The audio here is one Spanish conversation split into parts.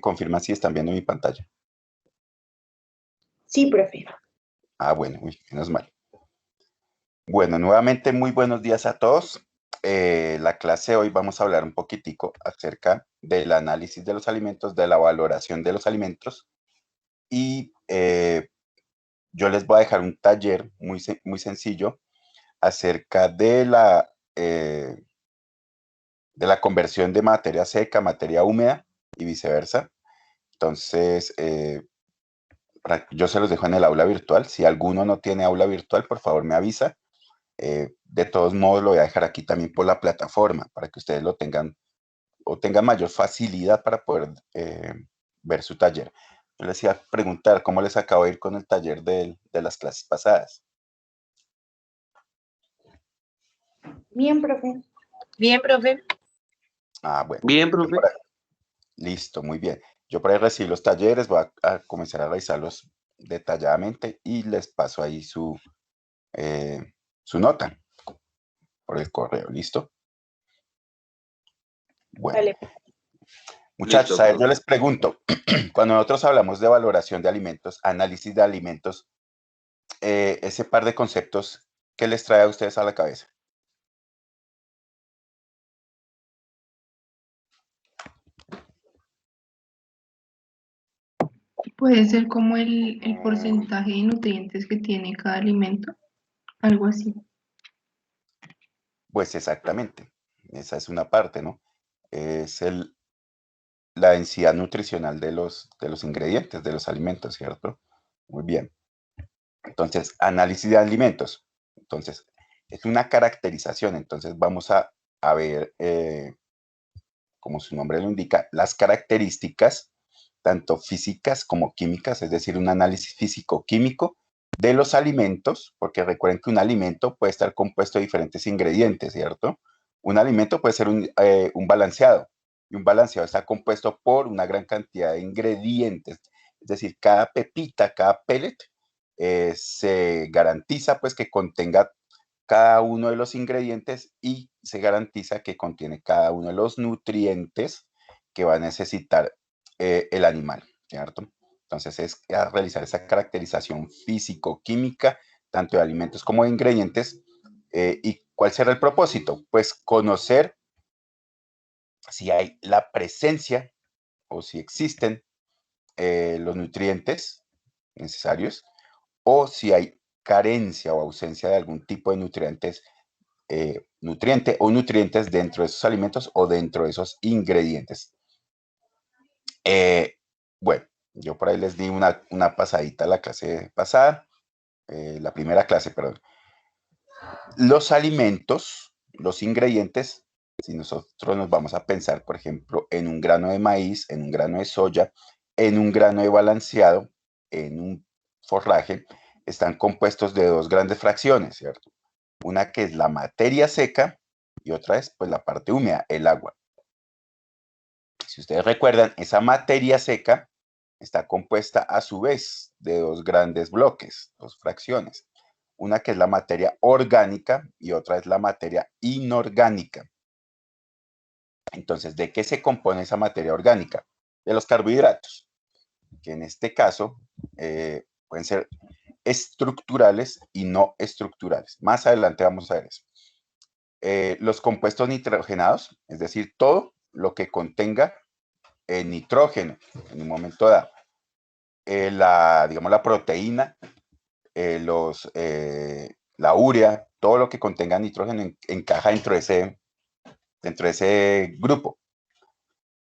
confirman si están viendo mi pantalla. Sí, profe. Ah, bueno, uy, menos mal. Bueno, nuevamente muy buenos días a todos. La clase de hoy vamos a hablar un poquitico acerca del análisis de los alimentos, de la valoración de los alimentos y yo les voy a dejar un taller muy sencillo acerca de la conversión de materia seca a materia húmeda y viceversa. Entonces, yo se los dejo en el aula virtual. Si alguno no tiene aula virtual, por favor me avisa. De todos modos, lo voy a dejar aquí también por la plataforma para que ustedes lo tengan o tengan mayor facilidad para poder ver su taller. Yo les iba a preguntar cómo les acabo de ir con el taller de las clases pasadas. Bien, profe. Bien, profe. Ah, bueno. Bien, profe. Listo, muy bien. Yo por ahí recibí los talleres, voy a comenzar a revisarlos detalladamente y les paso ahí su nota por el correo, ¿listo? Bueno. Vale. Muchachos, Listo, a ver, yo profe. les pregunto, cuando nosotros hablamos de valoración de alimentos, análisis de alimentos, ese par de conceptos, ¿qué les trae a ustedes a la cabeza? Puede ser como el porcentaje de nutrientes que tiene cada alimento, algo así. Pues exactamente, esa es una parte, ¿no? Es la densidad nutricional de los ingredientes, de los alimentos, ¿cierto? Muy bien. Entonces, análisis de alimentos. Entonces, es una caracterización. Entonces, vamos a ver, como su nombre lo indica, las características, tanto físicas como químicas, es decir, un análisis físico-químico de los alimentos, porque recuerden que un alimento puede estar compuesto de diferentes ingredientes, ¿cierto? Un alimento puede ser un balanceado, y un balanceado está compuesto por una gran cantidad de ingredientes, es decir, cada pepita, cada pellet, se garantiza pues que contenga cada uno de los ingredientes y se garantiza que contiene cada uno de los nutrientes que va a necesitar el animal, ¿cierto? Entonces es a realizar esa caracterización físico-química, tanto de alimentos como de ingredientes. ¿Y cuál será el propósito? Pues conocer si hay la presencia o si existen los nutrientes necesarios o si hay carencia o ausencia de algún tipo de nutrientes, nutriente o nutrientes dentro de esos alimentos o dentro de esos ingredientes. Bueno, yo por ahí les di una pasadita a la clase pasada, la primera clase, perdón. Los alimentos, los ingredientes, si nosotros nos vamos a pensar, por ejemplo, en un grano de maíz, en un grano de soya, en un grano de balanceado, en un forraje, están compuestos de dos grandes fracciones, ¿cierto? Una que es la materia seca y otra es pues la parte húmeda, el agua. Si ustedes recuerdan, esa materia seca está compuesta a su vez de dos grandes bloques, dos fracciones. Una que es la materia orgánica y otra es la materia inorgánica. Entonces, ¿de qué se compone esa materia orgánica? De los carbohidratos, que en este caso pueden ser estructurales y no estructurales. Más adelante vamos a ver eso. Los compuestos nitrogenados, es decir, todo lo que contenga nitrógeno en un momento dado. Digamos, la proteína, la urea, todo lo que contenga nitrógeno encaja dentro de ese grupo.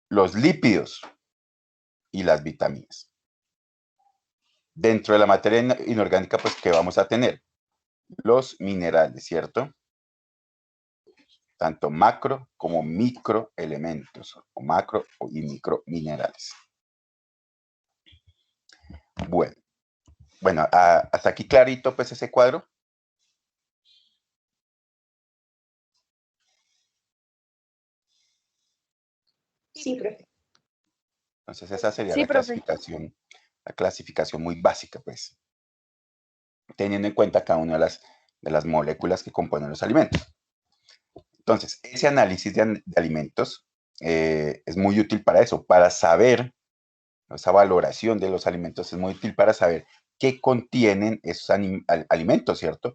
Los lípidos y las vitaminas. Dentro de la materia inorgánica, pues, ¿qué vamos a tener? Los minerales, ¿cierto? Tanto macro como microelementos, o macro y micro minerales. Bueno, hasta aquí clarito, pues, ese cuadro. Sí, profe. Entonces esa sería Sí, la profe. clasificación muy básica, pues, teniendo en cuenta cada una de las moléculas que componen los alimentos. Entonces, ese análisis de alimentos es muy útil para eso, para saber esa valoración de los alimentos es muy útil para saber qué contienen esos alimentos, ¿cierto?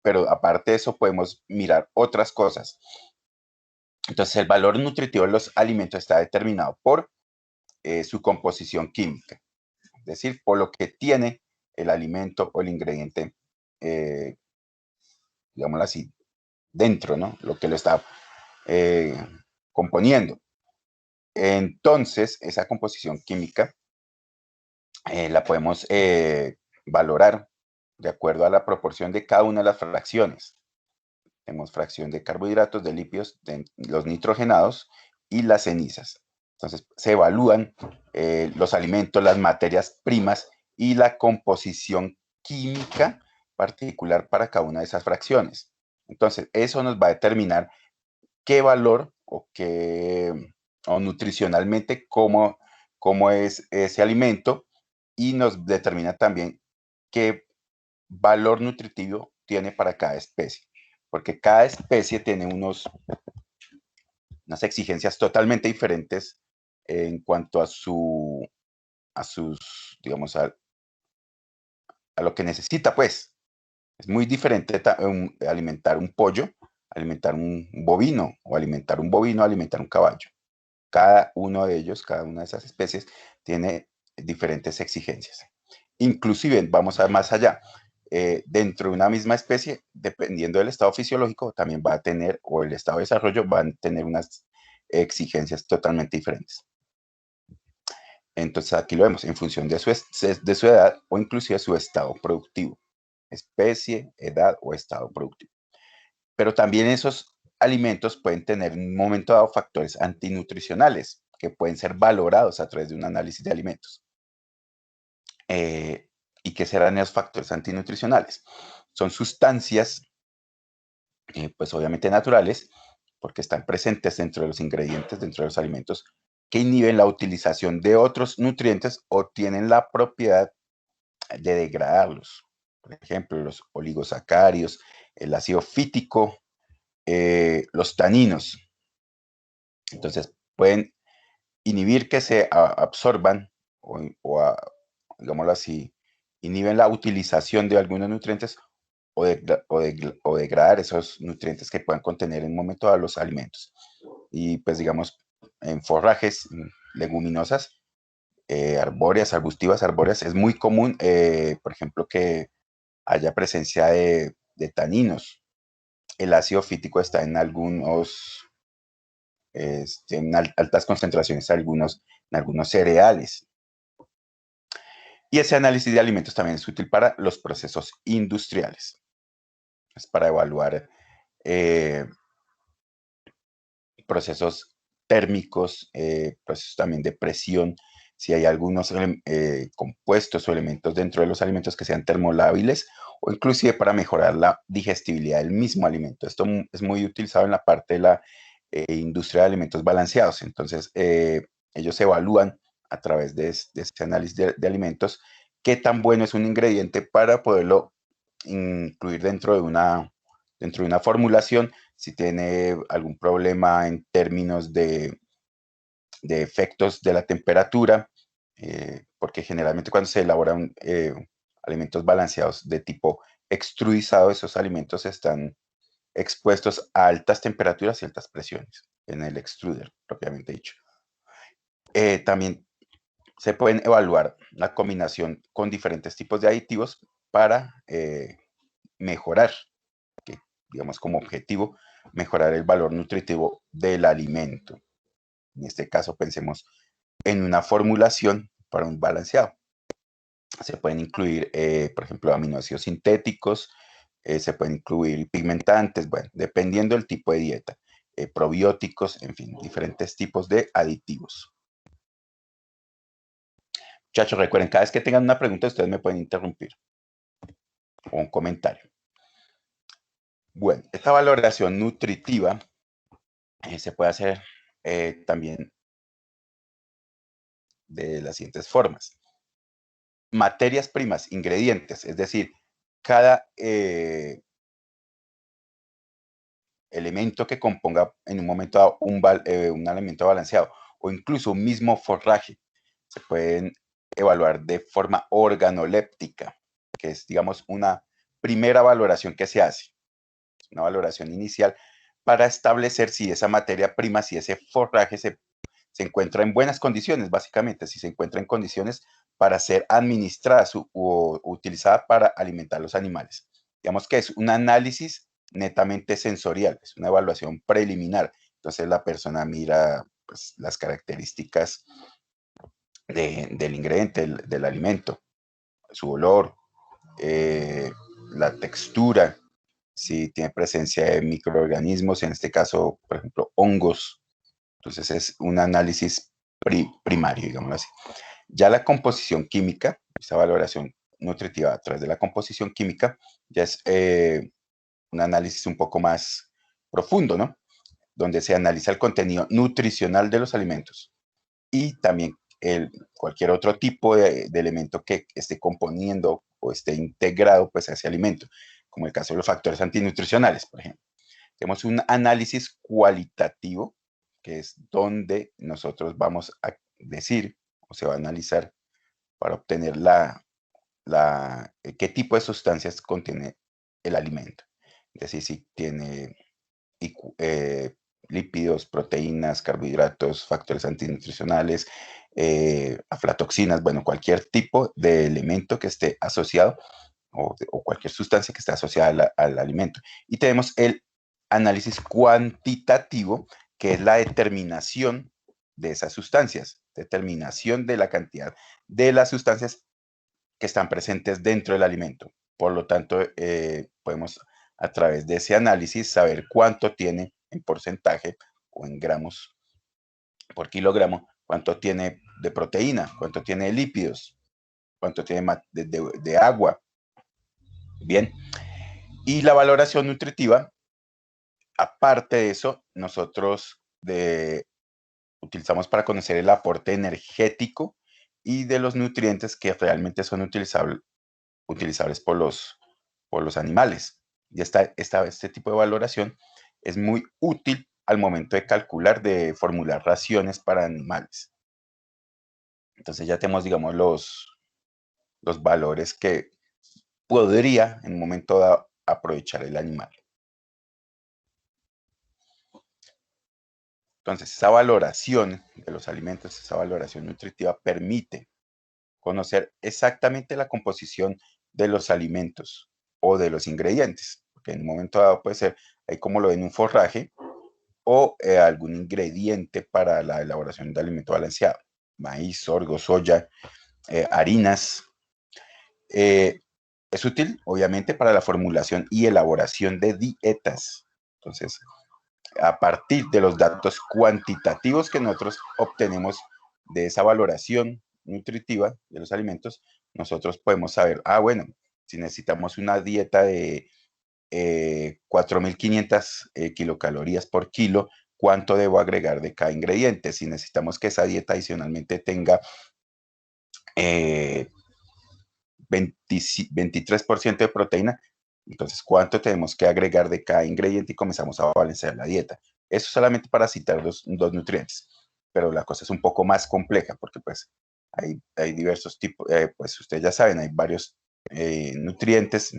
Pero aparte de eso podemos mirar otras cosas. Entonces el valor nutritivo de los alimentos está determinado por su composición química, es decir, por lo que tiene el alimento o el ingrediente, digámoslo así, dentro, ¿no? Lo que lo está componiendo. Entonces, esa composición química la podemos valorar de acuerdo a la proporción de cada una de las fracciones. Tenemos fracción de carbohidratos, de lípidos, de los nitrogenados y las cenizas. Entonces, se evalúan los alimentos, las materias primas y la composición química particular para cada una de esas fracciones. Entonces, eso nos va a determinar qué valor o nutricionalmente cómo es ese alimento, y nos determina también qué valor nutritivo tiene para cada especie, porque cada especie tiene unas exigencias totalmente diferentes en cuanto a sus, digamos, a lo que necesita, pues. Es muy diferente alimentar un pollo, alimentar un bovino, o alimentar un bovino, alimentar un caballo. Cada uno de ellos, cada una de esas especies, tiene diferentes exigencias. Inclusive, vamos a más allá, dentro de una misma especie, dependiendo del estado fisiológico, también va a tener, o el estado de desarrollo, van a tener unas exigencias totalmente diferentes. Entonces aquí lo vemos en función de su edad o inclusive su estado productivo. Especie, edad o estado productivo. Pero también esos alimentos pueden tener en un momento dado factores antinutricionales que pueden ser valorados a través de un análisis de alimentos. ¿Y qué serán esos factores antinutricionales? Son sustancias, pues obviamente naturales, porque están presentes dentro de los ingredientes, dentro de los alimentos, que inhiben la utilización de otros nutrientes o tienen la propiedad de degradarlos. Por ejemplo, los oligosacáridos, el ácido fítico, los taninos. Entonces, pueden inhibir que se absorban digámoslo así, inhiben la utilización de algunos nutrientes o degradar esos nutrientes que puedan contener en un momento a los alimentos. Y pues digamos, en forrajes, leguminosas, arbóreas, arbustivas, arbóreas, es muy común, por ejemplo, que haya presencia de taninos. El ácido fítico está en algunos, en altas concentraciones en algunos cereales. Y ese análisis de alimentos también es útil para los procesos industriales. Es para evaluar procesos térmicos, procesos también de presión, si hay algunos compuestos o elementos dentro de los alimentos que sean termolábiles, o inclusive para mejorar la digestibilidad del mismo alimento. Esto es muy utilizado en la parte de la industria de alimentos balanceados. Entonces, ellos evalúan a través de este análisis de alimentos qué tan bueno es un ingrediente para poderlo incluir dentro de una formulación, si tiene algún problema en términos de efectos de la temperatura, porque generalmente cuando se elaboran alimentos balanceados de tipo extrudizado, esos alimentos están expuestos a altas temperaturas y altas presiones en el extruder, propiamente dicho. También se pueden evaluar la combinación con diferentes tipos de aditivos para mejorar, que digamos como objetivo, mejorar el valor nutritivo del alimento. En este caso, pensemos en una formulación para un balanceado. Se pueden incluir, por ejemplo, aminoácidos sintéticos, se pueden incluir pigmentantes, bueno, dependiendo del tipo de dieta, probióticos, en fin, diferentes tipos de aditivos. Muchachos, recuerden, cada vez que tengan una pregunta, ustedes me pueden interrumpir o un comentario. Bueno, esta valoración nutritiva se puede hacer también de las siguientes formas. Materias primas, ingredientes, es decir, cada elemento que componga en un momento dado un alimento balanceado, o incluso un mismo forraje, se pueden evaluar de forma organoléptica, que es, digamos, una primera valoración que se hace, una valoración inicial para establecer si esa materia prima, si ese forraje se encuentra en buenas condiciones, básicamente, si se encuentra en condiciones para ser administrada o utilizada para alimentar los animales. Digamos que es un análisis netamente sensorial, es una evaluación preliminar. Entonces la persona mira pues, las características del ingrediente, del alimento, su olor, la textura, si tiene presencia de microorganismos, en este caso, por ejemplo, hongos. Entonces es un análisis primario, digámoslo así. Ya la composición química, esa valoración nutritiva a través de la composición química, ya es un análisis un poco más profundo, ¿no? Donde se analiza el contenido nutricional de los alimentos y también cualquier otro tipo de elemento que esté componiendo o esté integrado pues, a ese alimento, como el caso de los factores antinutricionales, por ejemplo. Tenemos un análisis cualitativo, que es donde nosotros vamos a decir o se va a analizar para obtener qué tipo de sustancias contiene el alimento. Es decir, si tiene lípidos, proteínas, carbohidratos, factores antinutricionales, aflatoxinas, bueno, cualquier tipo de elemento que esté asociado o cualquier sustancia que esté asociada al alimento. Y tenemos el análisis cuantitativo, que es la determinación de esas sustancias, determinación de la cantidad de las sustancias que están presentes dentro del alimento. Por lo tanto, podemos a través de ese análisis saber cuánto tiene en porcentaje o en gramos por kilogramo, cuánto tiene de proteína, cuánto tiene de lípidos, cuánto tiene de agua. Bien, y la valoración nutritiva, aparte de eso, nosotros utilizamos para conocer el aporte energético y de los nutrientes que realmente son utilizables por los animales. Y este tipo de valoración es muy útil al momento de calcular, de formular raciones para animales. Entonces ya tenemos, digamos, los valores que podría en un momento dado aprovechar el animal. Entonces, esa valoración de los alimentos, esa valoración nutritiva permite conocer exactamente la composición de los alimentos o de los ingredientes, porque en un momento dado puede ser, ahí como lo ven, un forraje o algún ingrediente para la elaboración de alimento balanceado, maíz, sorgo, soya, harinas. Es útil, obviamente, para la formulación y elaboración de dietas. Entonces, a partir de los datos cuantitativos que nosotros obtenemos de esa valoración nutritiva de los alimentos, nosotros podemos saber, bueno, si necesitamos una dieta de 4.500 kilocalorías por kilo, ¿cuánto debo agregar de cada ingrediente? Si necesitamos que esa dieta adicionalmente tenga 23% de proteína, entonces, ¿cuánto tenemos que agregar de cada ingrediente? Y comenzamos a balancear la dieta. Eso solamente para citar dos nutrientes, pero la cosa es un poco más compleja porque pues hay diversos tipos, pues ustedes ya saben, hay varios nutrientes,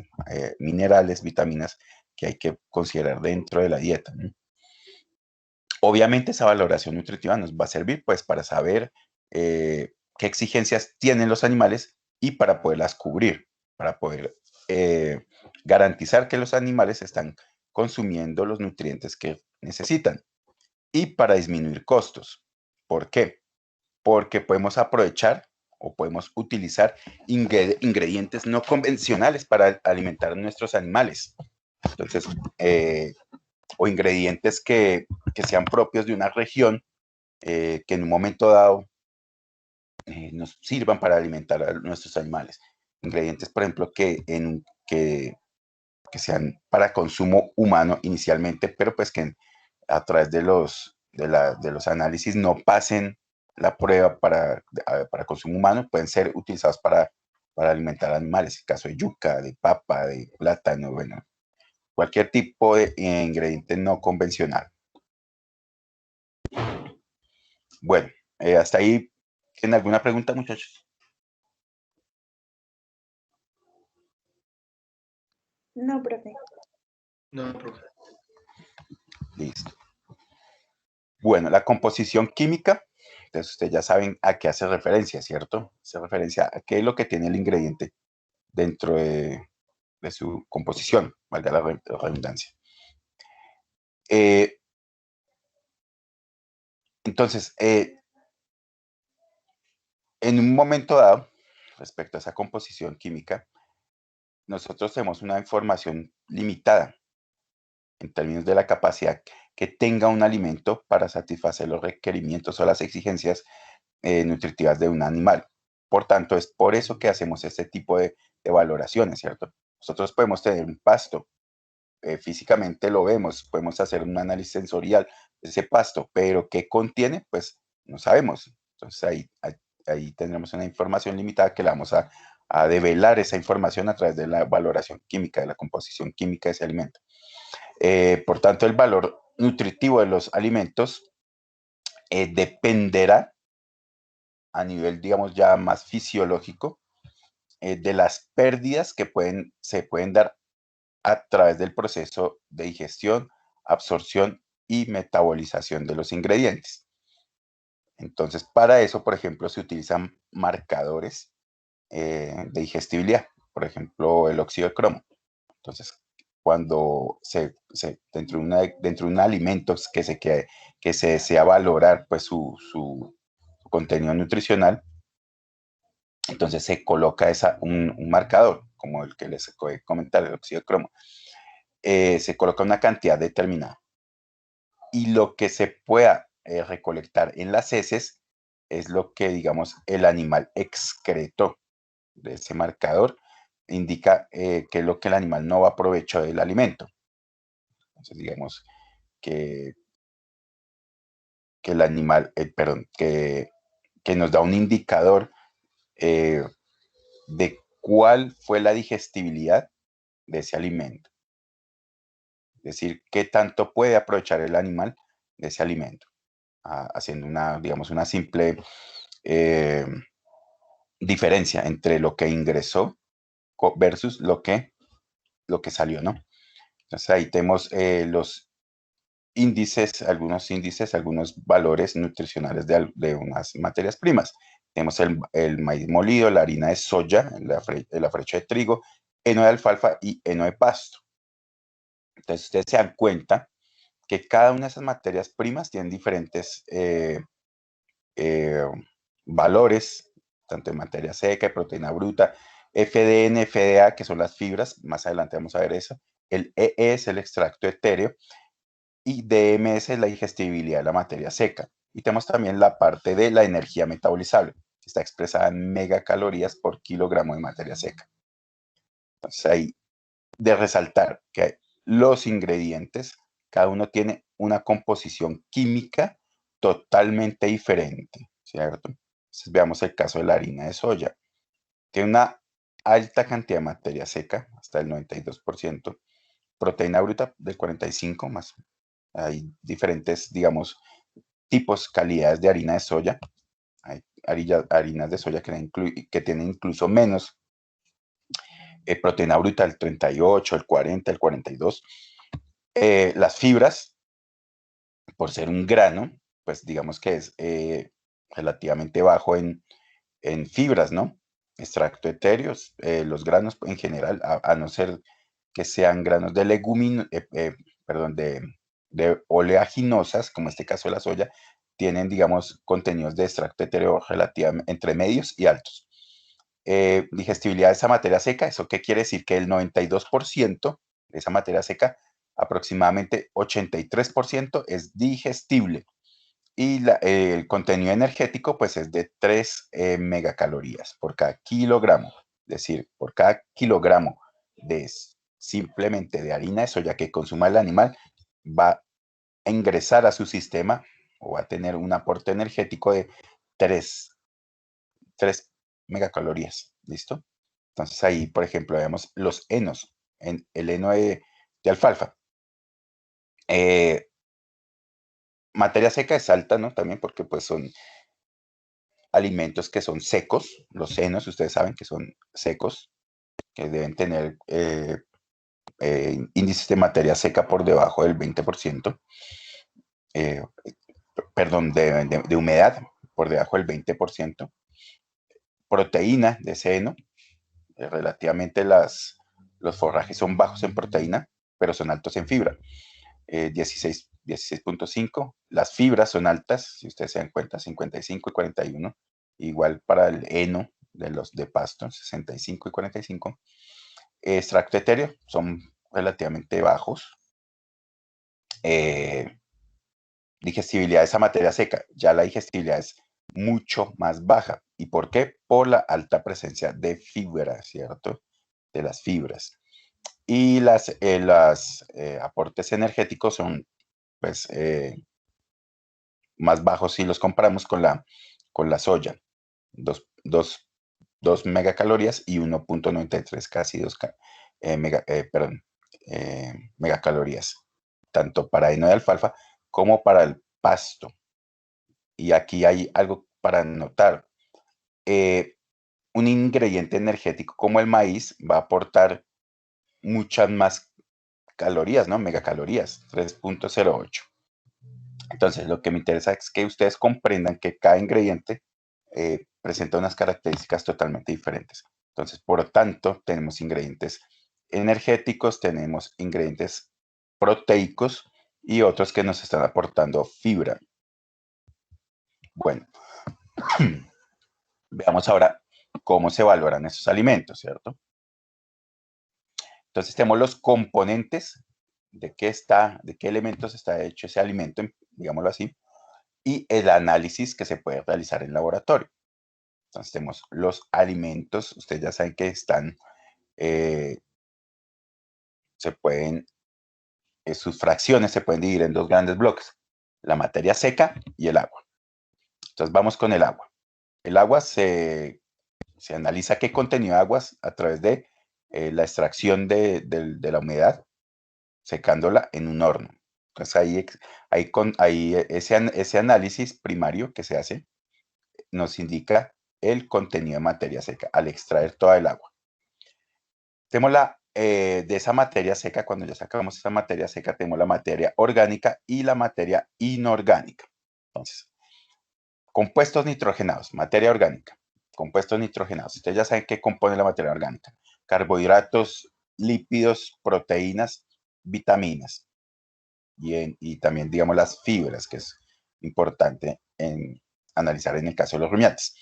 minerales, vitaminas que hay que considerar dentro de la dieta, ¿no? Obviamente esa valoración nutritiva nos va a servir pues para saber qué exigencias tienen los animales y para poderlas cubrir, para poder garantizar que los animales están consumiendo los nutrientes que necesitan y para disminuir costos. ¿Por qué? Porque podemos aprovechar o podemos utilizar ingredientes no convencionales para alimentar a nuestros animales. Entonces, o ingredientes que sean propios de una región que en un momento dado nos sirvan para alimentar a nuestros animales. Ingredientes, por ejemplo, que sean para consumo humano inicialmente, pero pues que a través de los análisis no pasen la prueba para consumo humano, pueden ser utilizados para alimentar animales. El caso de yuca, de papa, de plátano, bueno, cualquier tipo de ingrediente no convencional. Bueno, hasta ahí. ¿Tienen alguna pregunta, muchachos? No, profe. No, profe. Listo. Bueno, la composición química, entonces ustedes ya saben a qué hace referencia, ¿cierto? Hace referencia a qué es lo que tiene el ingrediente dentro de su composición, valga la redundancia. Entonces, en un momento dado, respecto a esa composición química, nosotros tenemos una información limitada en términos de la capacidad que tenga un alimento para satisfacer los requerimientos o las exigencias nutritivas de un animal. Por tanto, es por eso que hacemos este tipo de valoraciones, ¿cierto? Nosotros podemos tener un pasto, físicamente lo vemos, podemos hacer un análisis sensorial de ese pasto, pero ¿qué contiene? Pues no sabemos. Entonces ahí tendremos una información limitada que la vamos a develar esa información a través de la valoración química, de la composición química de ese alimento. Por tanto, el valor nutritivo de los alimentos dependerá a nivel, digamos, ya más fisiológico, de las pérdidas que se pueden dar a través del proceso de digestión, absorción y metabolización de los ingredientes. Entonces, para eso, por ejemplo, se utilizan marcadores de digestibilidad, por ejemplo, el óxido de cromo. Entonces, cuando dentro de un alimento que se desea valorar pues, su contenido nutricional, entonces se coloca un marcador, como el que les acabo de comentar, el óxido de cromo. Se coloca una cantidad determinada. Y lo que se pueda recolectar en las heces es lo que, digamos, el animal excretó de ese marcador. Indica que es lo que el animal no va a provecho del alimento. Entonces, digamos que el animal, perdón, que nos da un indicador de cuál fue la digestibilidad de ese alimento. Es decir, qué tanto puede aprovechar el animal de ese alimento, haciendo digamos, una simple diferencia entre lo que ingresó versus lo que salió, ¿no? Entonces ahí tenemos los índices, algunos valores nutricionales de unas materias primas. Tenemos el maíz molido, la harina de soya, la afrecho de trigo, heno de alfalfa y heno de pasto. Entonces ustedes se dan cuenta que cada una de esas materias primas tienen diferentes valores, tanto en materia seca, proteína bruta, FDN, FDA, que son las fibras, más adelante vamos a ver eso, el EE es el extracto etéreo, y DMS es la digestibilidad de la materia seca. Y tenemos también la parte de la energía metabolizable, que está expresada en megacalorías por kilogramo de materia seca. Entonces ahí de resaltar que los ingredientes, cada uno tiene una composición química totalmente diferente, ¿cierto? Entonces veamos el caso de la harina de soya. Tiene una alta cantidad de materia seca, hasta el 92%, proteína bruta del 45% más. Hay diferentes, digamos, tipos, calidades de harina de soya. Hay harinas de soya que tienen incluso menos proteína bruta, el 38, el 40, el 42. Las fibras, por ser un grano, pues digamos que es relativamente bajo en fibras, ¿no? Extracto etéreos, los granos en general, a no ser que sean granos de perdón, de oleaginosas, como este caso de la soya, tienen, digamos, contenidos de extracto etéreo relativamente entre medios y altos. Digestibilidad de esa materia seca, ¿eso qué quiere decir? Que el 92% de esa materia seca, aproximadamente 83% es digestible. Y el contenido energético, pues, es de 3 megacalorías por cada kilogramo. Es decir, por cada kilogramo simplemente de harina de soya que consuma el animal, va a ingresar a su sistema o va a tener un aporte energético de 3 megacalorías. ¿Listo? Entonces ahí, por ejemplo, vemos los henos. El heno de alfalfa. Materia seca es alta, ¿no? También porque pues son alimentos que son secos, los henos, ustedes saben que son secos, que deben tener índices de materia seca por debajo del 20%, perdón, de humedad por debajo del 20%, proteína de seno, relativamente los forrajes son bajos en proteína, pero son altos en fibra, 16.5, las fibras son altas, si ustedes se dan cuenta, 55 y 41, igual para el heno de los de pasto, 65 y 45, extracto etéreo son relativamente bajos, digestibilidad de esa materia seca, ya la digestibilidad es mucho más baja. ¿Y por qué? Por la alta presencia de fibra, ¿cierto? De las fibras. Y los aportes energéticos son, pues, más bajos si los comparamos con la soya. 2 megacalorías y 1.93, casi 2 megacalorías, tanto para heno de alfalfa como para el pasto. Y aquí hay algo para notar. Un ingrediente energético como el maíz va a aportar muchas más calorías, ¿no? Megacalorías, 3.08. Entonces, lo que me interesa es que ustedes comprendan que cada ingrediente presenta unas características totalmente diferentes. Entonces, por lo tanto, tenemos ingredientes energéticos, tenemos ingredientes proteicos y otros que nos están aportando fibra. Bueno, veamos ahora cómo se valoran esos alimentos, ¿cierto? Entonces tenemos los componentes de qué elementos está hecho ese alimento, digámoslo así, y el análisis que se puede realizar en laboratorio. Entonces tenemos los alimentos, ustedes ya saben que están, sus fracciones se pueden dividir en dos grandes bloques, la materia seca y el agua. Entonces vamos con el agua. El agua se analiza qué contenido de aguas a través de la extracción de la humedad, secándola en un horno. Entonces ahí ese análisis primario que se hace nos indica el contenido de materia seca al extraer toda el agua. Tenemos de esa materia seca, cuando ya sacamos esa materia seca, tenemos la materia orgánica y la materia inorgánica. Entonces, compuestos nitrogenados, materia orgánica, compuestos nitrogenados. Ustedes ya saben qué compone la materia orgánica. Carbohidratos, lípidos, proteínas, vitaminas. Y también, digamos, las fibras, que es importante analizar en el caso de los rumiantes.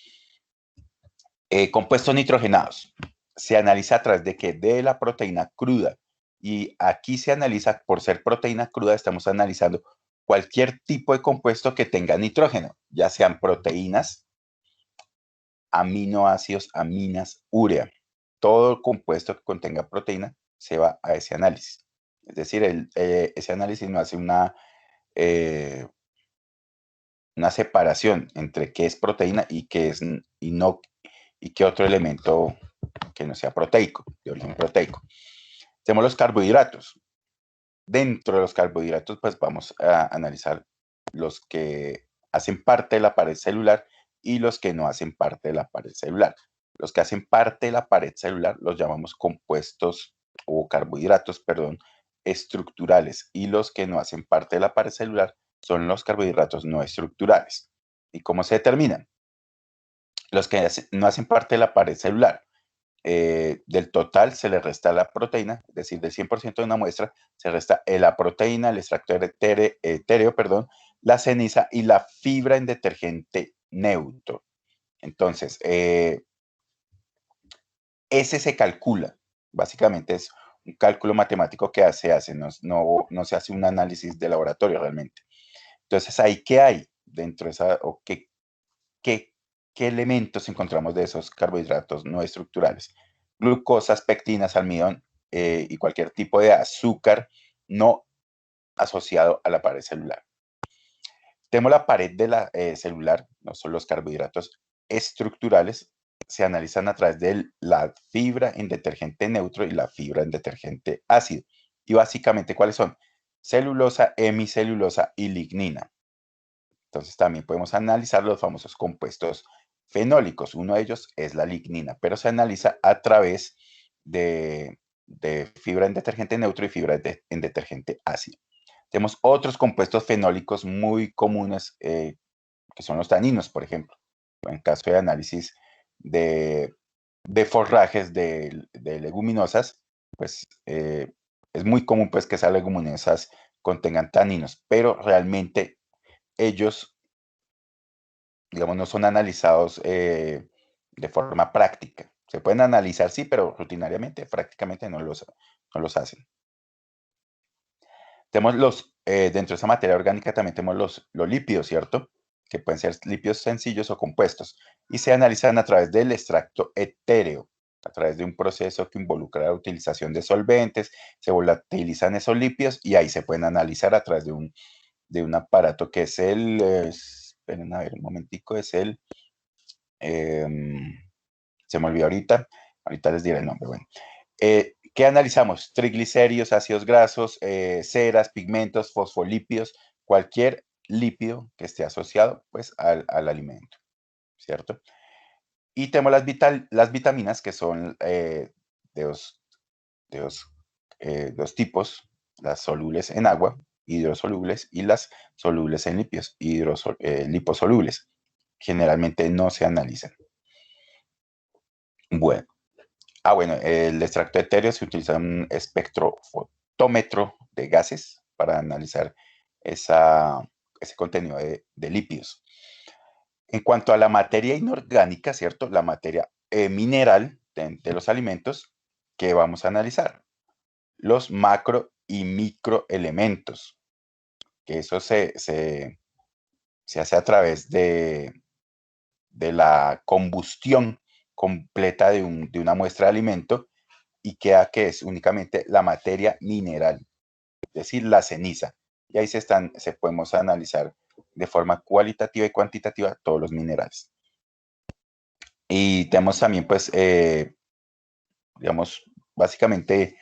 Compuestos nitrogenados. Se analiza a través de que de la proteína cruda. Y aquí se analiza, por ser proteína cruda, estamos analizando cualquier tipo de compuesto que tenga nitrógeno, ya sean proteínas, aminoácidos, aminas, urea. Todo compuesto que contenga proteína se va a ese análisis. Es decir, ese análisis no hace una separación entre qué es proteína y qué es y qué otro elemento que no sea proteico, de origen proteico. Tenemos los carbohidratos. Dentro de los carbohidratos, pues vamos a analizar los que hacen parte de la pared celular y los que no hacen parte de la pared celular. Los que hacen parte de la pared celular los llamamos compuestos o carbohidratos, perdón, estructurales, y los que no hacen parte de la pared celular son los carbohidratos no estructurales. ¿Y cómo se determinan? Los que no hacen parte de la pared celular. Del total se le resta la proteína, es decir, del 100% de una muestra, se resta la proteína, el extracto etéreo, perdón, la ceniza y la fibra en detergente neutro. Entonces, ese se calcula, básicamente es un cálculo matemático que se hace, no se hace un análisis de laboratorio realmente. Entonces, ¿ahí qué hay dentro de esa, o qué elementos encontramos de esos carbohidratos no estructurales? Glucosas, pectinas, almidón y cualquier tipo de azúcar no asociado a la pared celular. Tenemos la pared de la celular, no son los carbohidratos estructurales, se analizan a través de la fibra en detergente neutro y la fibra en detergente ácido. Y básicamente, ¿cuáles son? Celulosa, hemicelulosa y lignina. Entonces también podemos analizar los famosos compuestos fenólicos. Uno de ellos es la lignina, pero se analiza a través de de fibra en detergente neutro y fibra en detergente ácido. Tenemos otros compuestos fenólicos muy comunes, que son los taninos, por ejemplo. En caso de análisis de forrajes de leguminosas, pues es muy común pues, que esas leguminosas contengan taninos, pero realmente ellos, digamos, no son analizados de forma práctica. Se pueden analizar, sí, pero rutinariamente, prácticamente no los hacen. Tenemos dentro de esa materia orgánica también tenemos los lípidos, ¿cierto? Que pueden ser lípidos sencillos o compuestos, y se analizan a través del extracto etéreo, a través de un proceso que involucra la utilización de solventes, se volatilizan esos lípidos y ahí se pueden analizar a través de un aparato que es esperen a ver un momentico, es se me olvidó ahorita les diré el nombre, bueno. ¿Qué analizamos? Triglicéridos, ácidos grasos, ceras, pigmentos, fosfolípidos, cualquier lípido que esté asociado pues, al alimento, ¿cierto? Y tenemos las vitaminas, que son de dos tipos, las solubles en agua, hidrosolubles, y las solubles en lípidos, liposolubles. Generalmente no se analizan. Bueno. Bueno, el extracto etéreo se utiliza un espectrofotómetro de gases para analizar ese contenido de lípidos. En cuanto a la materia inorgánica, ¿cierto? La materia mineral de los alimentos, ¿qué vamos a analizar? Los macro y microelementos, que eso se hace a través de la combustión completa de una muestra de alimento, y queda que es únicamente la materia mineral, es decir, la ceniza. Y ahí se podemos analizar de forma cualitativa y cuantitativa todos los minerales. Y tenemos también, pues, digamos, básicamente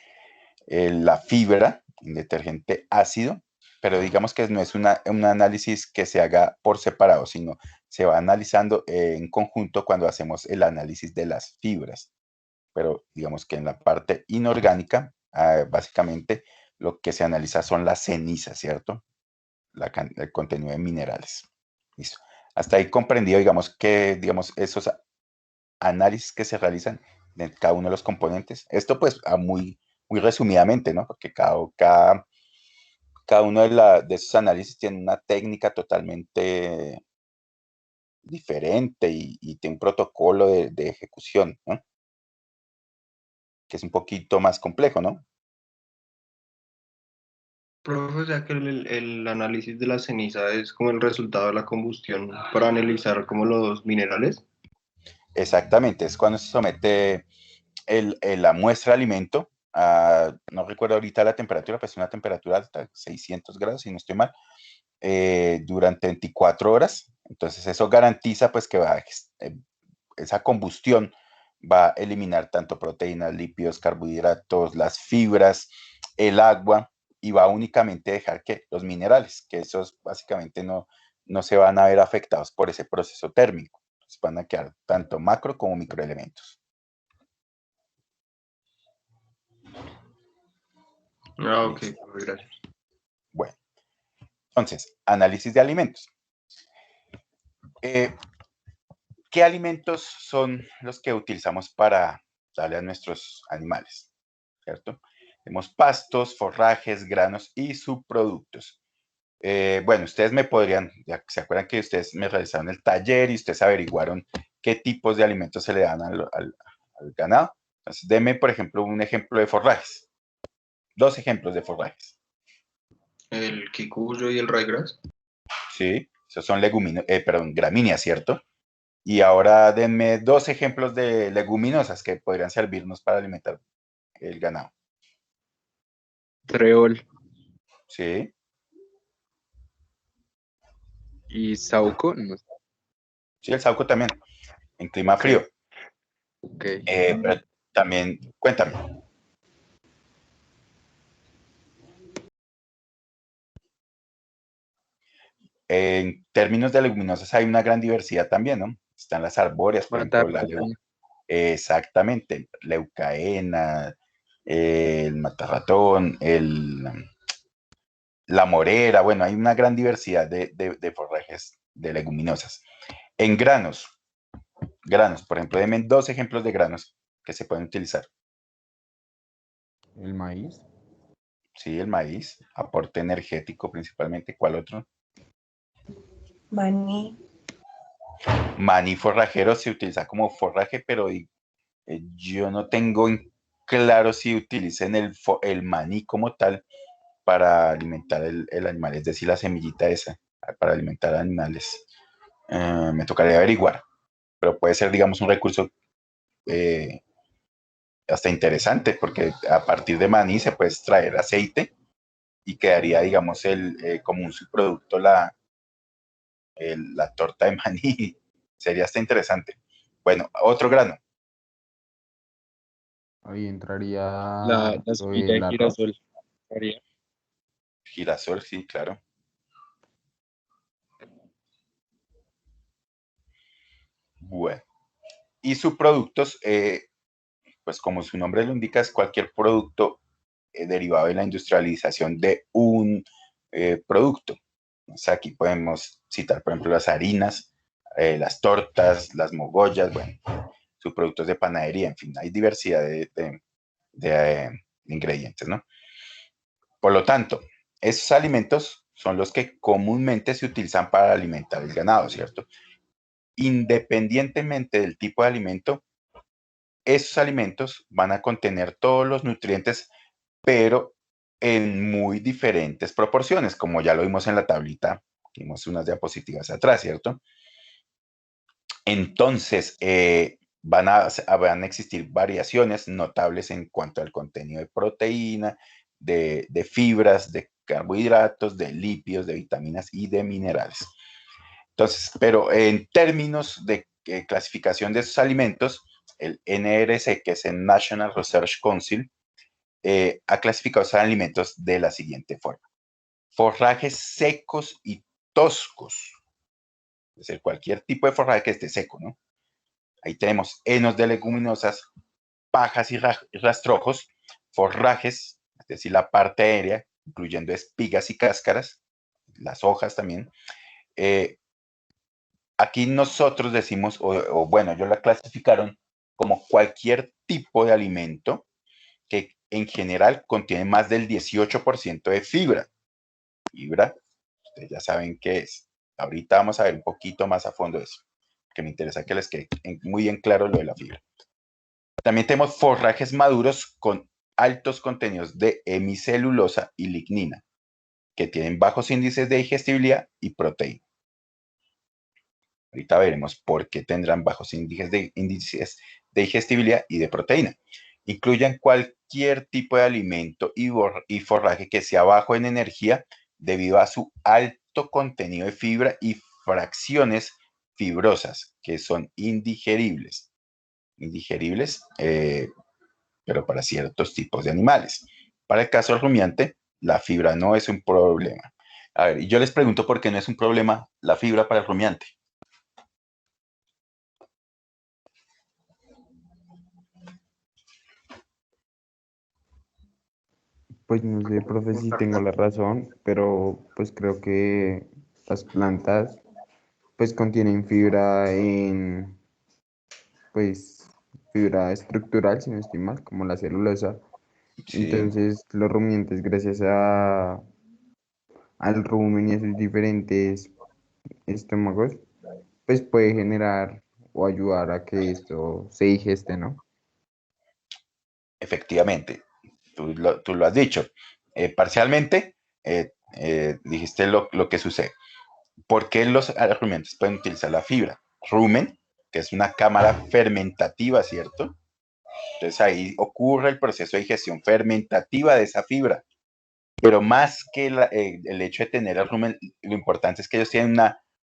la fibra en detergente ácido, pero digamos que no es un análisis que se haga por separado, sino se va analizando en conjunto cuando hacemos el análisis de las fibras. Pero digamos que en la parte inorgánica, básicamente lo que se analiza son las cenizas, ¿cierto? El contenido de minerales. Listo. Hasta ahí comprendido, digamos, que esos análisis que se realizan de cada uno de los componentes. Esto pues muy resumidamente, ¿no? Porque cada uno de esos análisis tiene una técnica totalmente diferente y tiene un protocolo de ejecución, ¿no? Que es un poquito más complejo, ¿no? Profe, o sea que el análisis de la ceniza es como el resultado de la combustión para analizar como los minerales. Exactamente, es cuando se somete la muestra de alimento a, no recuerdo ahorita la temperatura, pues una temperatura alta, 600 grados, si no estoy mal, durante 24 horas. Entonces eso garantiza pues que esa combustión va a eliminar tanto proteínas, lípidos, carbohidratos, las fibras, el agua, y va únicamente a dejar que los minerales, que esos básicamente no se van a ver afectados por ese proceso térmico. Entonces van a quedar tanto macro como microelementos. Ah, ok, Listo. gracias. Bueno, entonces, análisis de alimentos. ¿Qué alimentos son los que utilizamos para darle a nuestros animales? ¿Cierto? Tenemos pastos, forrajes, granos y subproductos. Bueno, ustedes me podrían, ya se acuerdan que ustedes me realizaron el taller y ustedes averiguaron qué tipos de alimentos se le dan al ganado. Entonces, denme, por ejemplo, un ejemplo de forrajes. 2 ejemplos de forrajes. El quicuyo y el ryegrass. Sí, esos son gramíneas, ¿cierto? Y ahora denme 2 ejemplos de leguminosas que podrían servirnos para alimentar el ganado. Treol Sí, y Sauco, no sé. sí, el sauco también, en clima Ok. frío. Ok. Pero también, cuéntame. En términos de leguminosas hay una gran diversidad también, ¿no? Están las arbóreas, por ejemplo, Patata. exactamente, leucaena, el matarratón, la morera, bueno, hay una gran diversidad de forrajes de leguminosas. En granos, por ejemplo, denme 2 ejemplos de granos que se pueden utilizar. El maíz. Sí, el maíz, aporte energético principalmente. ¿Cuál otro? Maní. Maní forrajero se utiliza como forraje, pero yo no tengo claro si utilicen el maní como tal para alimentar el animal, es decir, la semillita esa, para alimentar animales. Me tocaría averiguar, pero puede ser, digamos, un recurso hasta interesante, porque a partir de maní se puede extraer aceite y quedaría, digamos, como un subproducto la torta de maní. Sería hasta interesante. Bueno, otro grano. Ahí entraría La lo semilla de del arroz. girasol. Haría. Girasol, sí, claro. Bueno, y subproductos, pues como su nombre lo indica, es cualquier producto derivado de la industrialización de un producto. O sea, aquí podemos citar, por ejemplo, las harinas, las tortas, las mogollas, bueno, subproductos de panadería, en fin, hay diversidad de ingredientes, ¿no? Por lo tanto, esos alimentos son los que comúnmente se utilizan para alimentar el ganado, ¿cierto? Independientemente del tipo de alimento, esos alimentos van a contener todos los nutrientes, pero en muy diferentes proporciones, como ya lo vimos en la tablita, vimos unas diapositivas atrás, ¿cierto? Entonces, van a existir variaciones notables en cuanto al contenido de proteína, de fibras, de carbohidratos, de lípidos, de vitaminas y de minerales. Entonces, pero en términos de clasificación de esos alimentos, el NRC, que es el National Research Council, ha clasificado esos alimentos de la siguiente forma. Forrajes secos y toscos. Es decir, cualquier tipo de forraje que esté seco, ¿no? Ahí tenemos henos de leguminosas, pajas y rastrojos, forrajes, es decir, la parte aérea, incluyendo espigas y cáscaras, las hojas también. Aquí nosotros decimos, o bueno, ellos la clasificaron como cualquier tipo de alimento que en general contiene más del 18% de fibra. Fibra, ustedes ya saben qué es. Ahorita vamos a ver un poquito más a fondo eso, que me interesa que les quede muy en claro lo de la fibra. También tenemos forrajes maduros con altos contenidos de hemicelulosa y lignina, que tienen bajos índices de digestibilidad y proteína. Ahorita veremos por qué tendrán bajos índices de digestibilidad y de proteína. Incluyen cualquier tipo de alimento y forraje que sea bajo en energía debido a su alto contenido de fibra y fracciones fibrosas que son indigeribles. Indigeribles, pero para ciertos tipos de animales. Para el caso del rumiante, la fibra no es un problema. A ver, y yo les pregunto por qué no es un problema la fibra para el rumiante. Pues no sé, profe, si tengo la razón, pero pues creo que las plantas pues contienen pues fibra estructural, si no estoy mal, como la celulosa. Sí, Entonces los rumiantes, gracias al rumen y a sus diferentes estómagos, pues puede generar o ayudar a que esto se digeste, ¿no? efectivamente, tú lo has dicho. Parcialmente, dijiste lo que sucede. ¿Por qué los rumiantes pueden utilizar la fibra? Rumen, que es una cámara fermentativa, ¿cierto? Entonces ahí ocurre el proceso de digestión fermentativa de esa fibra. Pero más que el hecho de tener el rumen, lo importante es que ellos tienen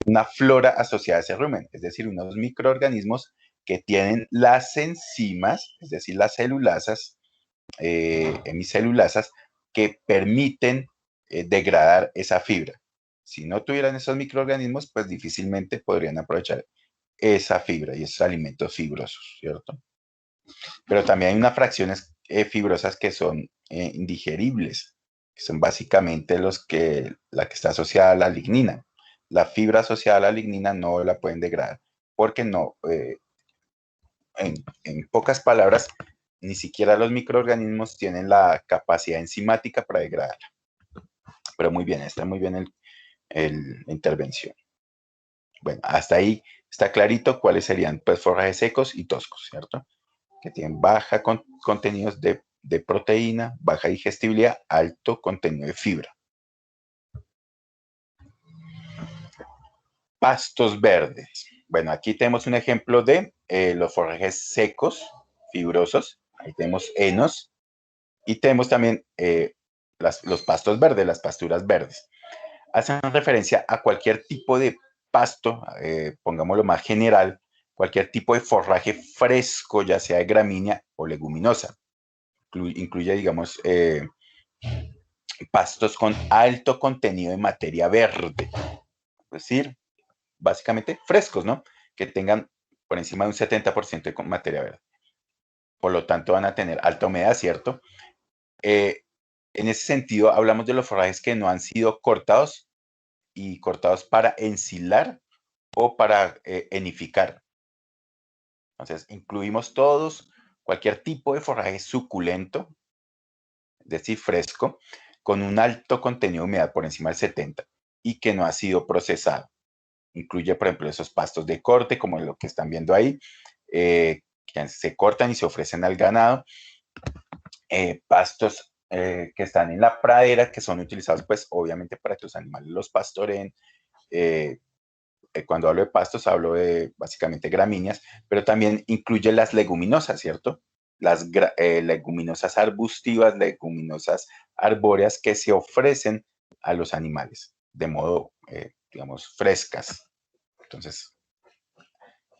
una flora asociada a ese rumen, es decir, unos microorganismos que tienen las enzimas, es decir, las celulasas, hemicelulasas, que permiten degradar esa fibra. Si no tuvieran esos microorganismos, pues difícilmente podrían aprovechar esa fibra y esos alimentos fibrosos, ¿cierto? Pero también hay unas fracciones fibrosas que son indigeribles, que son básicamente la que está asociada a la lignina. La fibra asociada a la lignina no la pueden degradar, porque no, en pocas palabras, ni siquiera los microorganismos tienen la capacidad enzimática para degradarla. Pero muy bien, está muy bien la intervención. Bueno, hasta ahí está clarito cuáles serían pues forrajes secos y toscos, ¿cierto? Que tienen baja contenidos de proteína, baja digestibilidad, alto contenido de fibra. Pastos verdes. Bueno, aquí tenemos un ejemplo de los forrajes secos, fibrosos. Ahí tenemos henos. Y tenemos también los pastos verdes, las pasturas verdes. Hacen referencia a cualquier tipo de pasto, pongámoslo más general, cualquier tipo de forraje fresco, ya sea de gramínea o leguminosa. Incluye, digamos, pastos con alto contenido de materia verde. Es decir, básicamente frescos, ¿no? Que tengan por encima de un 70% de materia verde. Por lo tanto, van a tener alta humedad, ¿cierto? En ese sentido, hablamos de los forrajes que no han sido cortados y cortados para ensilar o para enificar. Entonces, incluimos todos, cualquier tipo de forraje suculento, es decir, fresco, con un alto contenido de humedad por encima del 70 y que no ha sido procesado. Incluye, por ejemplo, esos pastos de corte, como lo que están viendo ahí, que se cortan y se ofrecen al ganado. Pastos que están en la pradera, que son utilizados, pues, obviamente para que los animales los pastoreen. Cuando hablo de pastos, hablo de básicamente gramíneas, pero también incluye las leguminosas, ¿cierto? Las leguminosas arbustivas, leguminosas arbóreas que se ofrecen a los animales de modo, digamos, frescas. Entonces,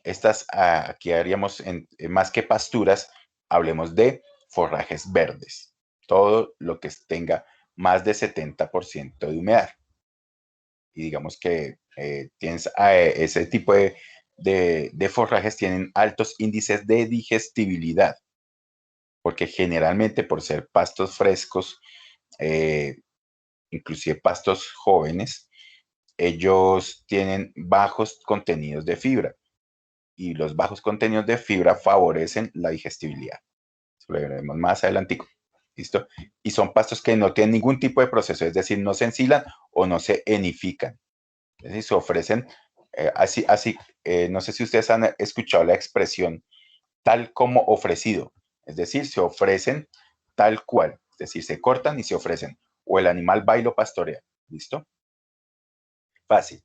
estas aquí haríamos, más que pasturas, hablemos de forrajes verdes. Todo lo que tenga más de 70% de humedad. Y digamos que tienes ese tipo de forrajes tienen altos índices de digestibilidad, porque generalmente por ser pastos frescos, inclusive pastos jóvenes, ellos tienen bajos contenidos de fibra y los bajos contenidos de fibra favorecen la digestibilidad. Eso lo veremos más adelantico. ¿Listo? Y son pastos que no tienen ningún tipo de proceso, es decir, no se ensilan o no se enifican. Es decir, se ofrecen no sé si ustedes han escuchado la expresión tal como ofrecido, es decir, se ofrecen tal cual, es decir, se cortan y se ofrecen, o el animal va y lo pastorea, ¿listo? Fácil.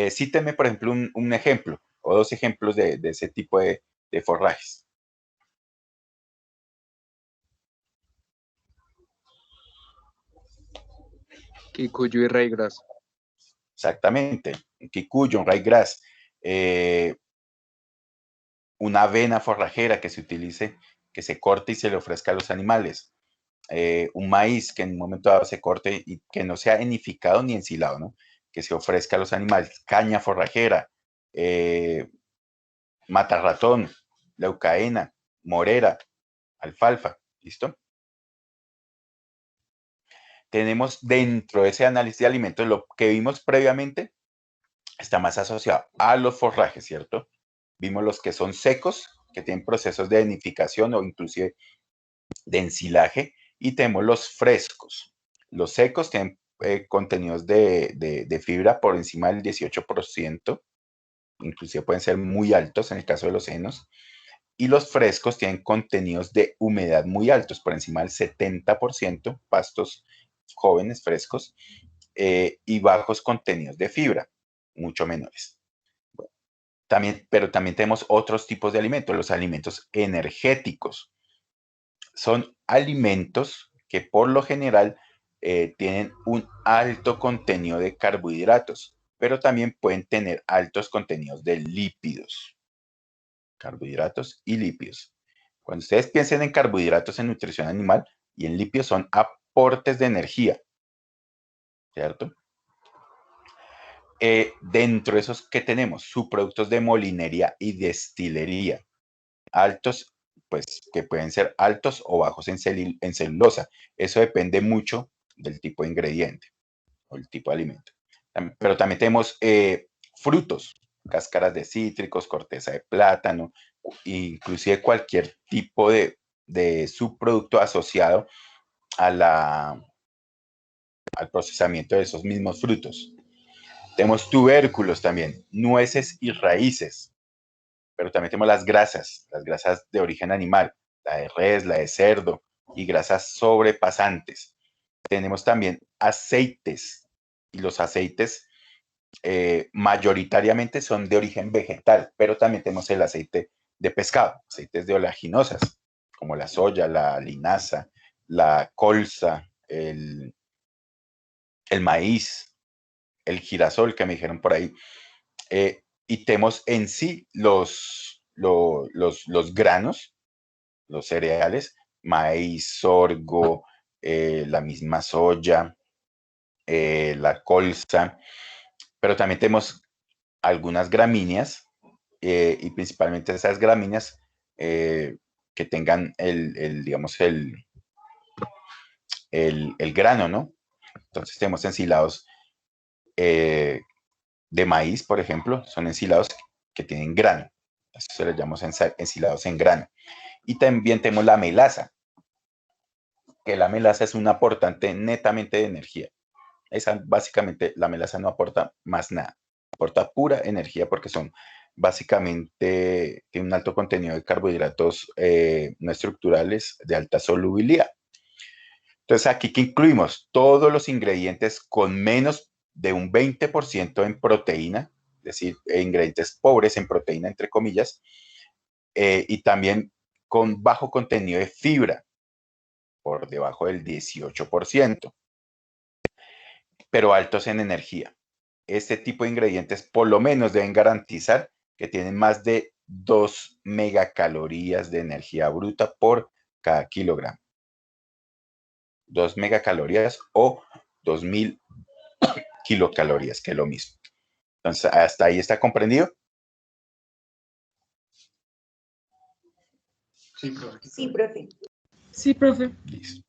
Cíteme, por ejemplo, un ejemplo o dos ejemplos de ese tipo de forrajes. Kikuyu y raygrass. Exactamente, un kikuyu, un ryegrass, una avena forrajera que se utilice, que se corte y se le ofrezca a los animales. Un maíz que en un momento dado se corte y que no sea enificado ni ensilado, ¿no? Que se ofrezca a los animales. Caña forrajera, matarratón, leucaena, morera, alfalfa, ¿listo? Tenemos dentro de ese análisis de alimentos lo que vimos previamente, está más asociado a los forrajes, ¿cierto? Vimos los que son secos, que tienen procesos de enificación o inclusive de ensilaje, y tenemos los frescos. Los secos tienen contenidos de fibra por encima del 18%, inclusive pueden ser muy altos en el caso de los senos, y los frescos tienen contenidos de humedad muy altos, por encima del 70%, pastos jóvenes frescos, y bajos contenidos de fibra, mucho menores. Pero también tenemos otros tipos de alimentos, los alimentos energéticos. Son alimentos que por lo general tienen un alto contenido de carbohidratos, pero también pueden tener altos contenidos de lípidos. Carbohidratos y lípidos. Cuando ustedes piensen en carbohidratos en nutrición animal y en lípidos, son aportes de energía, ¿cierto? Dentro de esos que tenemos, subproductos de molinería y destilería, altos pues que pueden ser altos o bajos en celulosa. Eso depende mucho del tipo de ingrediente o el tipo de alimento. Pero también tenemos frutos, cáscaras de cítricos, corteza de plátano, inclusive cualquier tipo de subproducto asociado al procesamiento de esos mismos frutos. Tenemos tubérculos también, nueces y raíces, pero también tenemos las grasas de origen animal, la de res, la de cerdo y grasas sobrepasantes. Tenemos también aceites, y los aceites mayoritariamente son de origen vegetal, pero también tenemos el aceite de pescado, aceites de oleaginosas, como la soya, la linaza, la colza, el maíz, el girasol que me dijeron por ahí. Y tenemos en sí los granos, los cereales, maíz, sorgo, la misma soya, la colza, pero también tenemos algunas gramíneas y principalmente esas gramíneas que tengan digamos, el grano, ¿no? Entonces tenemos ensilados de maíz, por ejemplo, son ensilados que tienen grano. Eso se les llama ensilados en grano. Y también tenemos la melaza, que la melaza es un aportante netamente de energía. Esa, básicamente, la melaza no aporta más nada. Aporta pura energía porque son básicamente, tiene un alto contenido de carbohidratos no estructurales de alta solubilidad. Entonces, aquí que incluimos todos los ingredientes con menos de un 20% en proteína, es decir, ingredientes pobres en proteína, entre comillas, y también con bajo contenido de fibra, por debajo del 18%, pero altos en energía. Este tipo de ingredientes por lo menos deben garantizar que tienen más de 2 megacalorías de energía bruta por cada kilogramo. 2 megacalorías o 2000 kilocalorías, que es lo mismo. Entonces, ¿hasta ahí está comprendido? Sí, profe. Sí, profe. Sí, profe. Listo.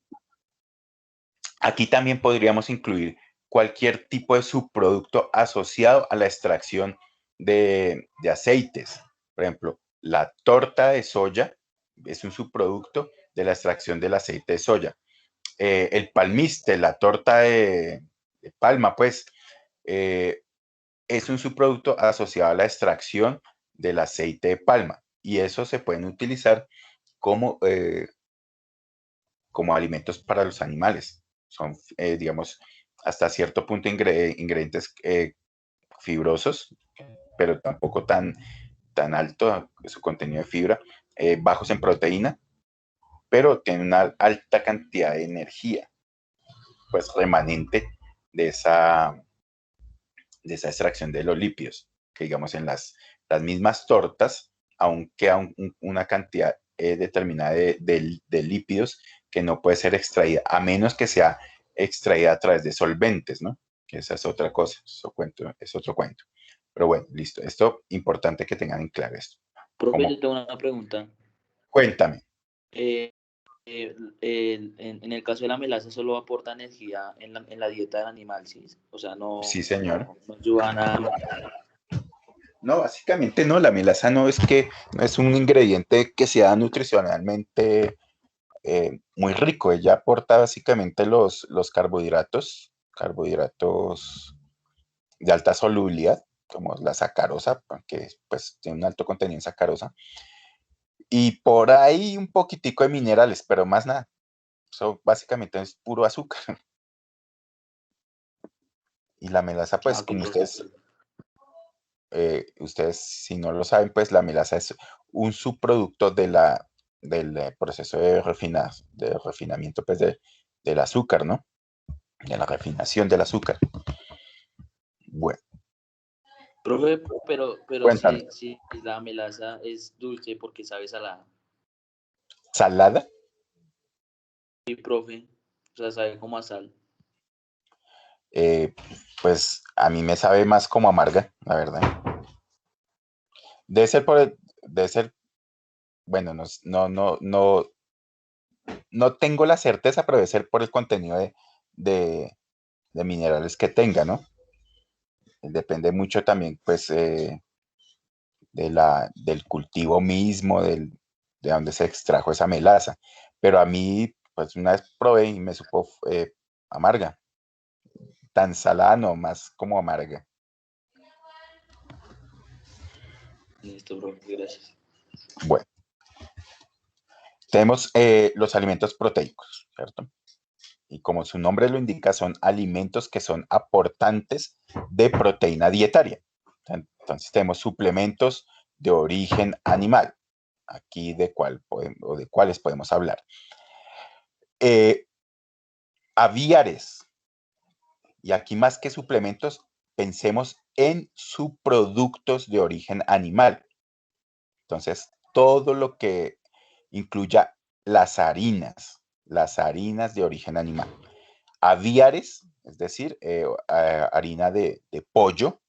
Aquí también podríamos incluir cualquier tipo de subproducto asociado a la extracción de aceites. Por ejemplo, la torta de soya es un subproducto de la extracción del aceite de soya. El palmiste, la torta de palma, pues, es un subproducto asociado a la extracción del aceite de palma. Y eso se pueden utilizar como alimentos para los animales. Son, digamos, hasta cierto punto ingredientes fibrosos, pero tampoco tan alto su contenido de fibra, bajos en proteína, pero tienen una alta cantidad de energía, pues remanente de esa extracción de los lípidos, que digamos en las mismas tortas aún queda una cantidad determinada de lípidos que no puede ser extraída, a menos que sea extraída a través de solventes, ¿no? Que esa es otra cosa, es otro cuento. Pero bueno, listo. Esto importante que tengan en claro esto. Profe, yo tengo una pregunta. Cuéntame. En el caso de la melaza solo aporta energía en la dieta del animal, ¿sí? O sea, no, Sí, señor. no ayuda a nada. No, básicamente no, la melaza no es un ingrediente que sea nutricionalmente muy rico. Ella aporta básicamente los carbohidratos de alta solubilidad, como la sacarosa, que pues tiene un alto contenido en sacarosa, y por ahí un poquitico de minerales, pero más nada. Eso básicamente es puro azúcar. Y la melaza, pues, como ustedes si no lo saben, pues la melaza es un subproducto del proceso de refinamiento, pues, del azúcar, ¿no? De la refinación del azúcar. Bueno, Profe, pero cuéntame. si la melaza es dulce porque sabe salada. ¿Salada? Sí, profe, o sea, sabe como a sal. Pues a mí me sabe más como amarga, la verdad. Debe ser bueno, no tengo la certeza, pero debe ser por el contenido de minerales que tenga, ¿no? Depende mucho también, pues, del cultivo mismo, de donde se extrajo esa melaza. Pero a mí, pues una vez probé y me supo amarga. Tan salada, no, más como amarga. Listo, profe, gracias. Bueno, tenemos los alimentos proteicos, ¿cierto? Y como su nombre lo indica, son alimentos que son aportantes de proteína dietaria. Entonces tenemos suplementos de origen animal. Aquí de cuáles podemos hablar. Aviares. Y aquí más que suplementos, pensemos en subproductos de origen animal. Entonces, todo lo que incluya las harinas de origen animal. Aviares, es decir, harina de pollo,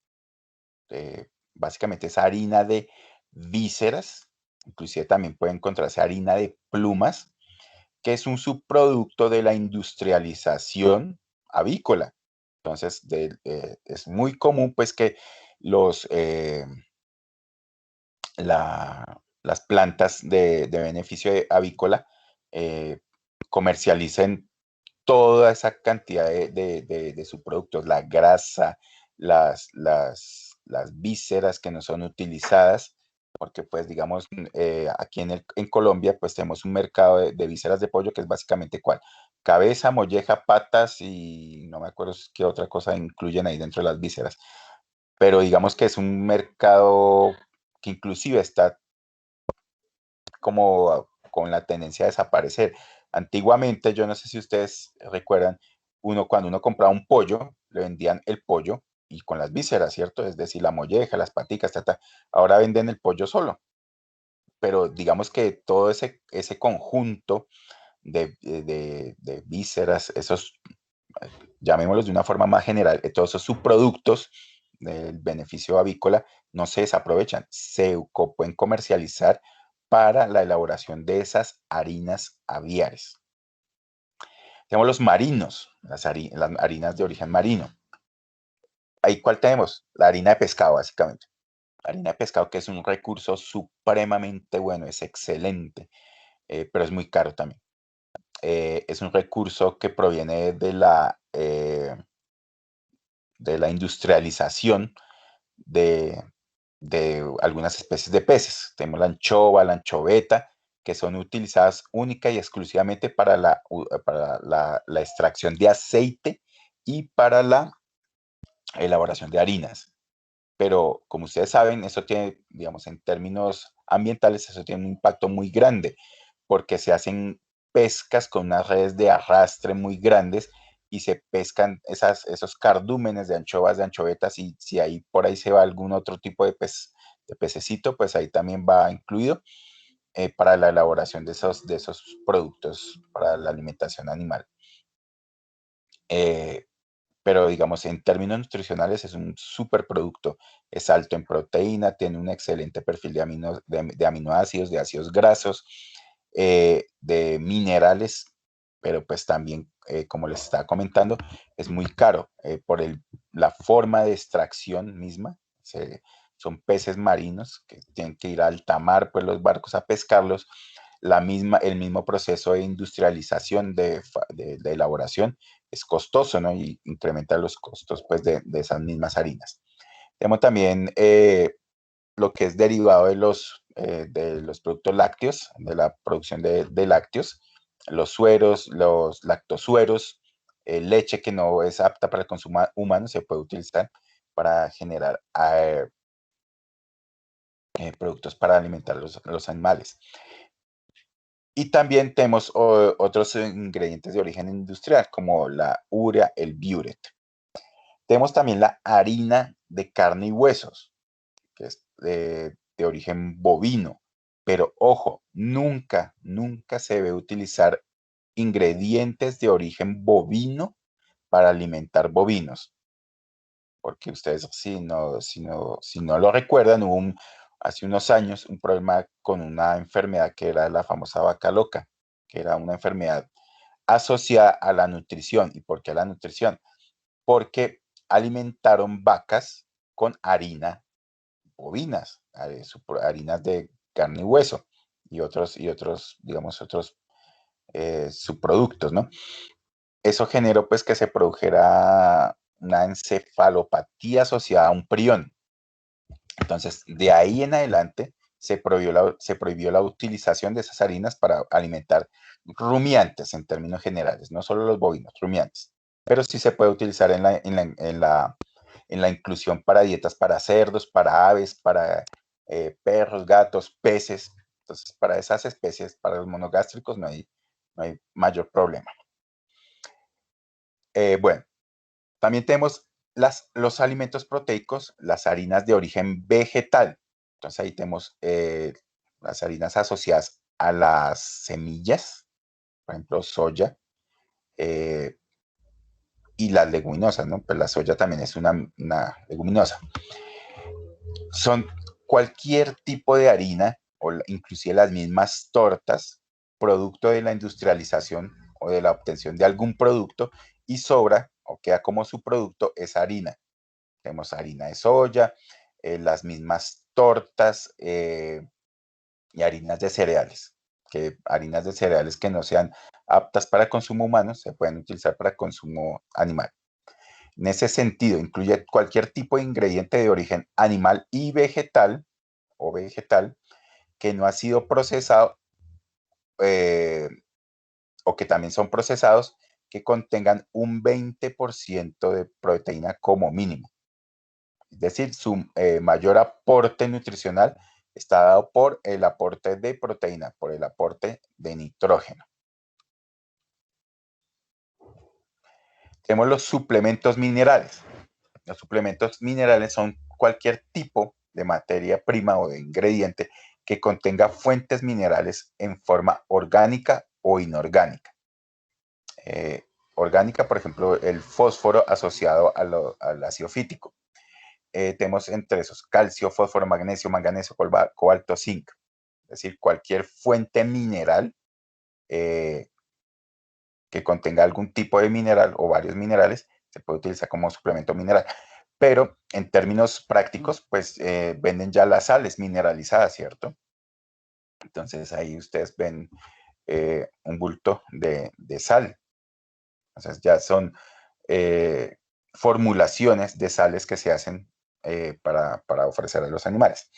básicamente es harina de vísceras, inclusive también puede encontrarse harina de plumas, que es un subproducto de la industrialización avícola. Entonces, es muy común pues que las plantas de beneficio avícola comercialicen toda esa cantidad de subproductos, la grasa, las vísceras que no son utilizadas, porque pues digamos, aquí en Colombia pues tenemos un mercado de vísceras de pollo que es básicamente ¿cuál? Cabeza, molleja, patas y no me acuerdo qué otra cosa incluyen ahí dentro de las vísceras, pero digamos que es un mercado que inclusive está como con la tendencia a desaparecer. Antiguamente, yo no sé si ustedes recuerdan, cuando uno compraba un pollo, le vendían el pollo y con las vísceras, ¿cierto? Es decir, la molleja, las paticas, ahora venden el pollo solo. Pero digamos que todo ese conjunto de vísceras, esos, llamémoslos de una forma más general, todos esos subproductos del beneficio avícola no se desaprovechan, se pueden comercializar para la elaboración de esas harinas aviares. Tenemos los marinos, las harinas de origen marino. Ahí, ¿cuál tenemos? La harina de pescado, básicamente. La harina de pescado, que es un recurso supremamente bueno, es excelente, pero es muy caro también. Es un recurso que proviene de la industrialización de algunas especies de peces. Tenemos la anchova, la anchoveta, que son utilizadas única y exclusivamente para la extracción de aceite y para la elaboración de harinas. Pero como ustedes saben, eso tiene, digamos, en términos ambientales, eso tiene un impacto muy grande, porque se hacen pescas con unas redes de arrastre muy grandes y se pescan esos cardúmenes de anchovas, de anchovetas, y si ahí por ahí se va algún otro tipo de pececito, pues ahí también va incluido para la elaboración de esos productos para la alimentación animal. Pero digamos, en términos nutricionales es un superproducto, es alto en proteína, tiene un excelente perfil de aminoácidos, de ácidos grasos, de minerales, pero pues también, como les estaba comentando, es muy caro por la forma de extracción misma. Son peces marinos que tienen que ir a alta mar, pues los barcos a pescarlos. El mismo proceso de industrialización, de elaboración, es costoso, ¿no? Y incrementa los costos, pues, de esas mismas harinas. Tenemos también lo que es derivado de los productos lácteos, de la producción de lácteos, los sueros, los lactosueros, leche que no es apta para el consumo humano, se puede utilizar para generar productos para alimentar los animales. Y también tenemos otros ingredientes de origen industrial, como la urea, el biuret. Tenemos también la harina de carne y huesos, que es de origen bovino. Pero ojo, nunca se debe utilizar ingredientes de origen bovino para alimentar bovinos. Porque ustedes, si no lo recuerdan, hubo hace unos años un problema con una enfermedad que era la famosa vaca loca, que era una enfermedad asociada a la nutrición. ¿Y por qué la nutrición? Porque alimentaron vacas con harina bovinas, harinas de carne y hueso y otros, digamos, otros subproductos, ¿no? Eso generó pues que se produjera una encefalopatía asociada a un prión. Entonces, de ahí en adelante se prohibió la utilización de esas harinas para alimentar rumiantes en términos generales, no solo los bovinos, rumiantes. Pero sí se puede utilizar en la inclusión para dietas para cerdos, para aves, para perros, gatos, peces. Entonces, para esas especies, para los monogástricos, no hay mayor problema. Bueno, también tenemos los alimentos proteicos, las harinas de origen vegetal. Entonces ahí tenemos las harinas asociadas a las semillas, por ejemplo, soya, y las leguminosas, ¿no? Pues la soya también es una leguminosa. Son cualquier tipo de harina, o inclusive las mismas tortas, producto de la industrialización o de la obtención de algún producto, y sobra o queda como subproducto esa harina. Tenemos harina de soya, las mismas tortas y harinas de cereales. Harinas de cereales que no sean aptas para consumo humano se pueden utilizar para consumo animal. En ese sentido, incluye cualquier tipo de ingrediente de origen animal y vegetal o vegetal que no ha sido procesado o que también son procesados, que contengan un 20% de proteína como mínimo. Es decir, su mayor aporte nutricional está dado por el aporte de proteína, por el aporte de nitrógeno. Tenemos los suplementos minerales. Los suplementos minerales son cualquier tipo de materia prima o de ingrediente que contenga fuentes minerales en forma orgánica o inorgánica. Orgánica, por ejemplo, el fósforo asociado al ácido fítico. Tenemos entre esos calcio, fósforo, magnesio, manganeso, cobalto, zinc. Es decir, cualquier fuente mineral que contenga algún tipo de mineral o varios minerales se puede utilizar como suplemento mineral. Pero en términos prácticos, pues venden ya las sales mineralizadas, ¿cierto? Entonces ahí ustedes ven un bulto de sal. Entonces ya son formulaciones de sales que se hacen para ofrecer a los animales.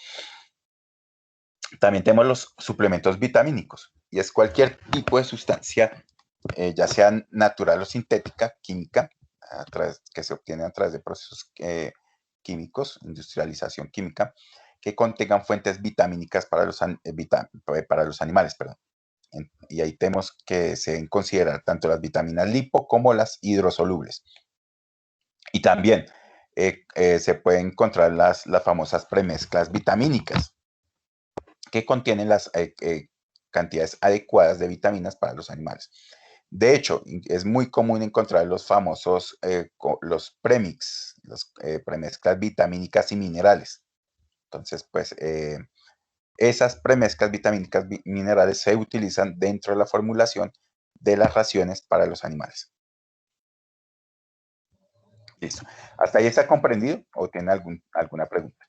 También tenemos los suplementos vitamínicos, y es cualquier tipo de sustancia, ya sea natural o sintética, química, que se obtiene a través de procesos químicos, industrialización química, que contengan fuentes vitamínicas para los animales, perdón. Y ahí tenemos que se deben considerar tanto las vitaminas lipo como las hidrosolubles. Y también se pueden encontrar las famosas premezclas vitamínicas, que contienen las cantidades adecuadas de vitaminas para los animales. De hecho, es muy común encontrar los famosos, los premix, las premezclas vitamínicas y minerales. Entonces, pues, esas premezclas vitamínicas minerales se utilizan dentro de la formulación de las raciones para los animales. Listo. ¿Hasta ahí está comprendido o tiene alguna pregunta?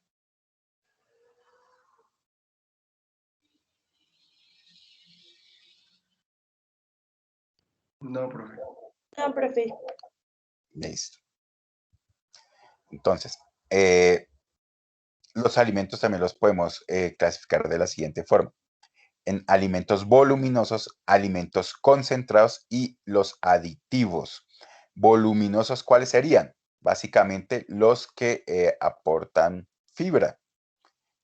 No, profe. No, profe. Listo. Entonces, los alimentos también los podemos clasificar de la siguiente forma: en alimentos voluminosos, alimentos concentrados y los aditivos. Voluminosos, ¿cuáles serían? Básicamente los que aportan fibra.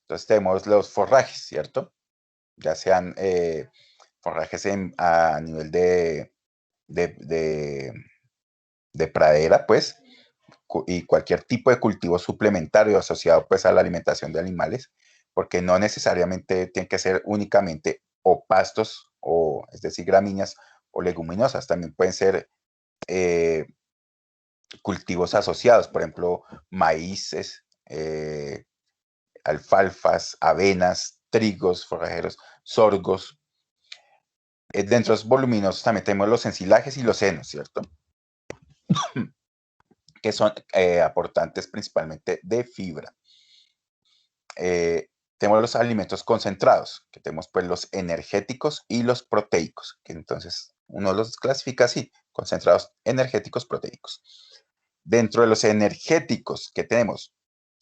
Entonces tenemos los forrajes, ¿cierto? Ya sean forrajes a nivel de pradera, pues, y cualquier tipo de cultivo suplementario asociado pues a la alimentación de animales, porque no necesariamente tienen que ser únicamente o pastos, o es decir, gramíneas o leguminosas, también pueden ser cultivos asociados, por ejemplo, maíces, alfalfas, avenas, trigos, forrajeros, sorgos. Dentro de los voluminosos también tenemos los ensilajes y los senos, ¿cierto? Que son aportantes principalmente de fibra. Tenemos los alimentos concentrados, que tenemos pues los energéticos y los proteicos, que entonces uno los clasifica así, concentrados, energéticos, proteicos. Dentro de los energéticos que tenemos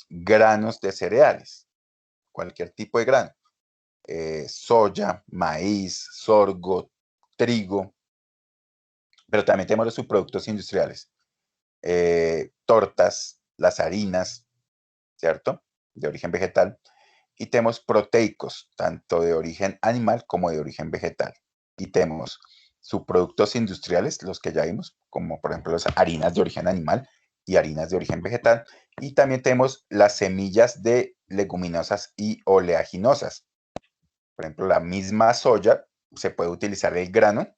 granos de cereales, cualquier tipo de grano, soya, maíz, sorgo, trigo, pero también tenemos los subproductos industriales, tortas, las harinas, ¿cierto? De origen vegetal. Y tenemos proteicos, tanto de origen animal como de origen vegetal. Y tenemos subproductos industriales, los que ya vimos, como por ejemplo las harinas de origen animal y harinas de origen vegetal. Y también tenemos las semillas de leguminosas y oleaginosas. Por ejemplo, la misma soya, se puede utilizar el grano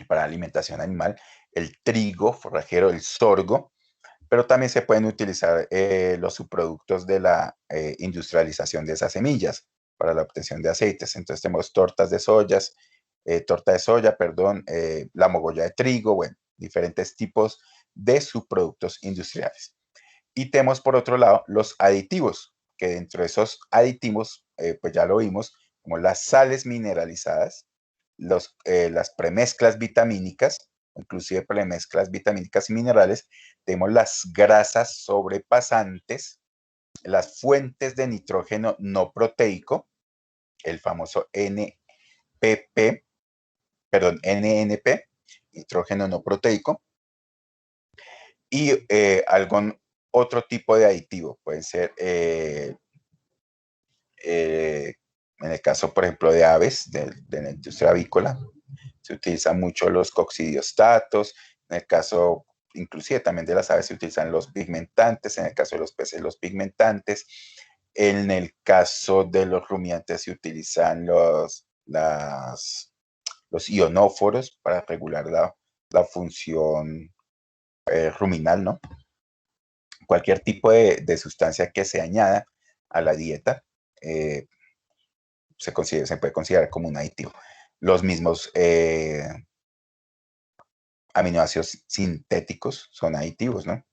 para alimentación animal, el trigo, forrajero, el sorgo, pero también se pueden utilizar los subproductos de la industrialización de esas semillas para la obtención de aceites. Entonces tenemos torta de soya, la mogolla de trigo, bueno, diferentes tipos de subproductos industriales. Y tenemos por otro lado los aditivos, que dentro de esos aditivos, pues ya lo vimos, como las sales mineralizadas, las premezclas vitamínicas, inclusive premezclas vitamínicas y minerales, tenemos las grasas sobrepasantes, las fuentes de nitrógeno no proteico, el famoso NNP, nitrógeno no proteico, y algún otro tipo de aditivo, pueden ser, en el caso, por ejemplo, de aves, de la industria avícola, se utilizan mucho los coccidiostatos, en el caso inclusive también de las aves se utilizan los pigmentantes, en el caso de los peces los pigmentantes, en el caso de los rumiantes se utilizan los ionóforos para regular la función ruminal, ¿no? Cualquier tipo de sustancia que se añada a la dieta se puede considerar como un aditivo. Los mismos aminoácidos sintéticos son aditivos, ¿no?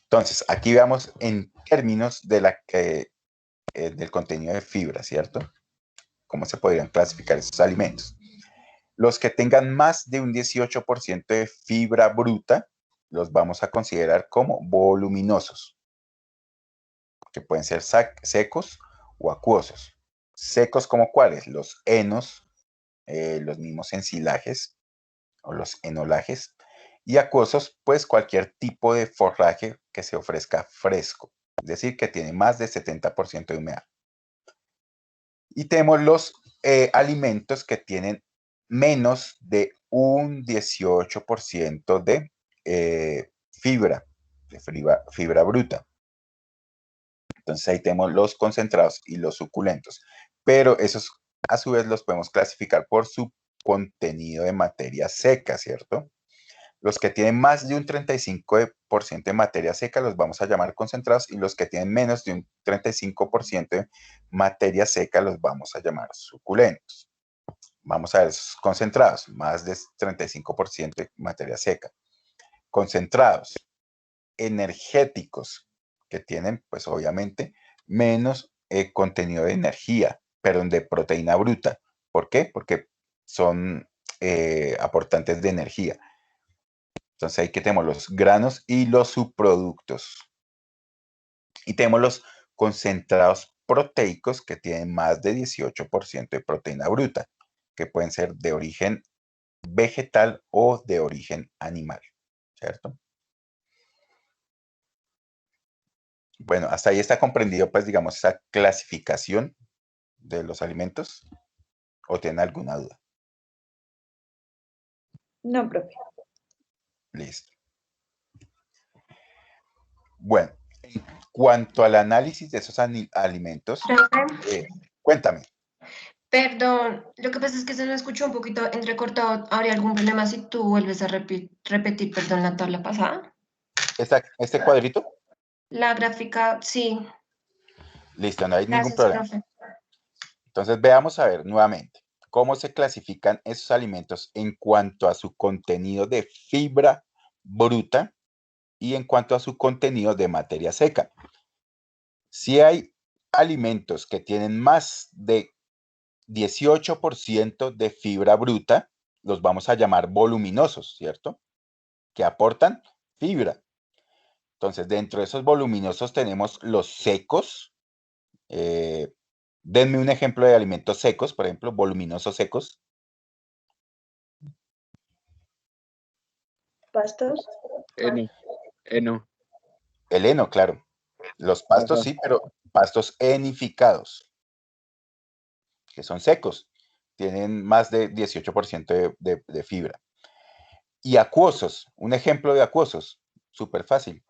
Entonces, aquí veamos en términos de del contenido de fibra, ¿cierto? ¿Cómo se podrían clasificar estos alimentos? Los que tengan más de un 18% de fibra bruta, los vamos a considerar como voluminosos, que pueden ser secos o acuosos. Secos como cuáles? Los enos, los mismos ensilajes o los enolajes, y acuosos, pues cualquier tipo de forraje que se ofrezca fresco, es decir, que tiene más de 70% de humedad. Y tenemos los alimentos que tienen menos de un 18% de fibra bruta. Entonces ahí tenemos los concentrados y los suculentos, pero esos a su vez los podemos clasificar por su contenido de materia seca, ¿cierto? Los que tienen más de un 35% de materia seca los vamos a llamar concentrados, y los que tienen menos de un 35% de materia seca los vamos a llamar suculentos. Vamos a ver esos concentrados, más de 35% de materia seca. Concentrados, energéticos, que tienen pues obviamente menos contenido de energía, pero de proteína bruta. ¿Por qué? Porque son aportantes de energía. Entonces ahí que tenemos los granos y los subproductos. Y tenemos los concentrados proteicos, que tienen más de 18% de proteína bruta, que pueden ser de origen vegetal o de origen animal, ¿cierto? Bueno, hasta ahí está comprendido, pues, digamos, esa clasificación de los alimentos. ¿O tienen alguna duda? No, profe. Listo. Bueno, en cuanto al análisis de esos alimentos, Profe, cuéntame. perdón, lo que pasa es que se me escuchó un poquito entrecortado. ¿Habría algún problema si tú vuelves a repetir, perdón, la tabla pasada? ¿Este cuadrito? La gráfica, sí. Listo, no hay ningún Gracias, problema. profe. Entonces veamos a ver nuevamente cómo se clasifican esos alimentos en cuanto a su contenido de fibra bruta y en cuanto a su contenido de materia seca. Si hay alimentos que tienen más de 18% de fibra bruta, los vamos a llamar voluminosos, ¿cierto? Que aportan fibra. Entonces, dentro de esos voluminosos tenemos los secos. Denme un ejemplo de alimentos secos, por ejemplo, voluminosos secos. Pastos. Heno. Heno. El heno, claro. Los pastos Ajá. sí, pero pastos enificados, que son secos. Tienen más de 18% de fibra. Y acuosos, un ejemplo de acuosos, súper fácil.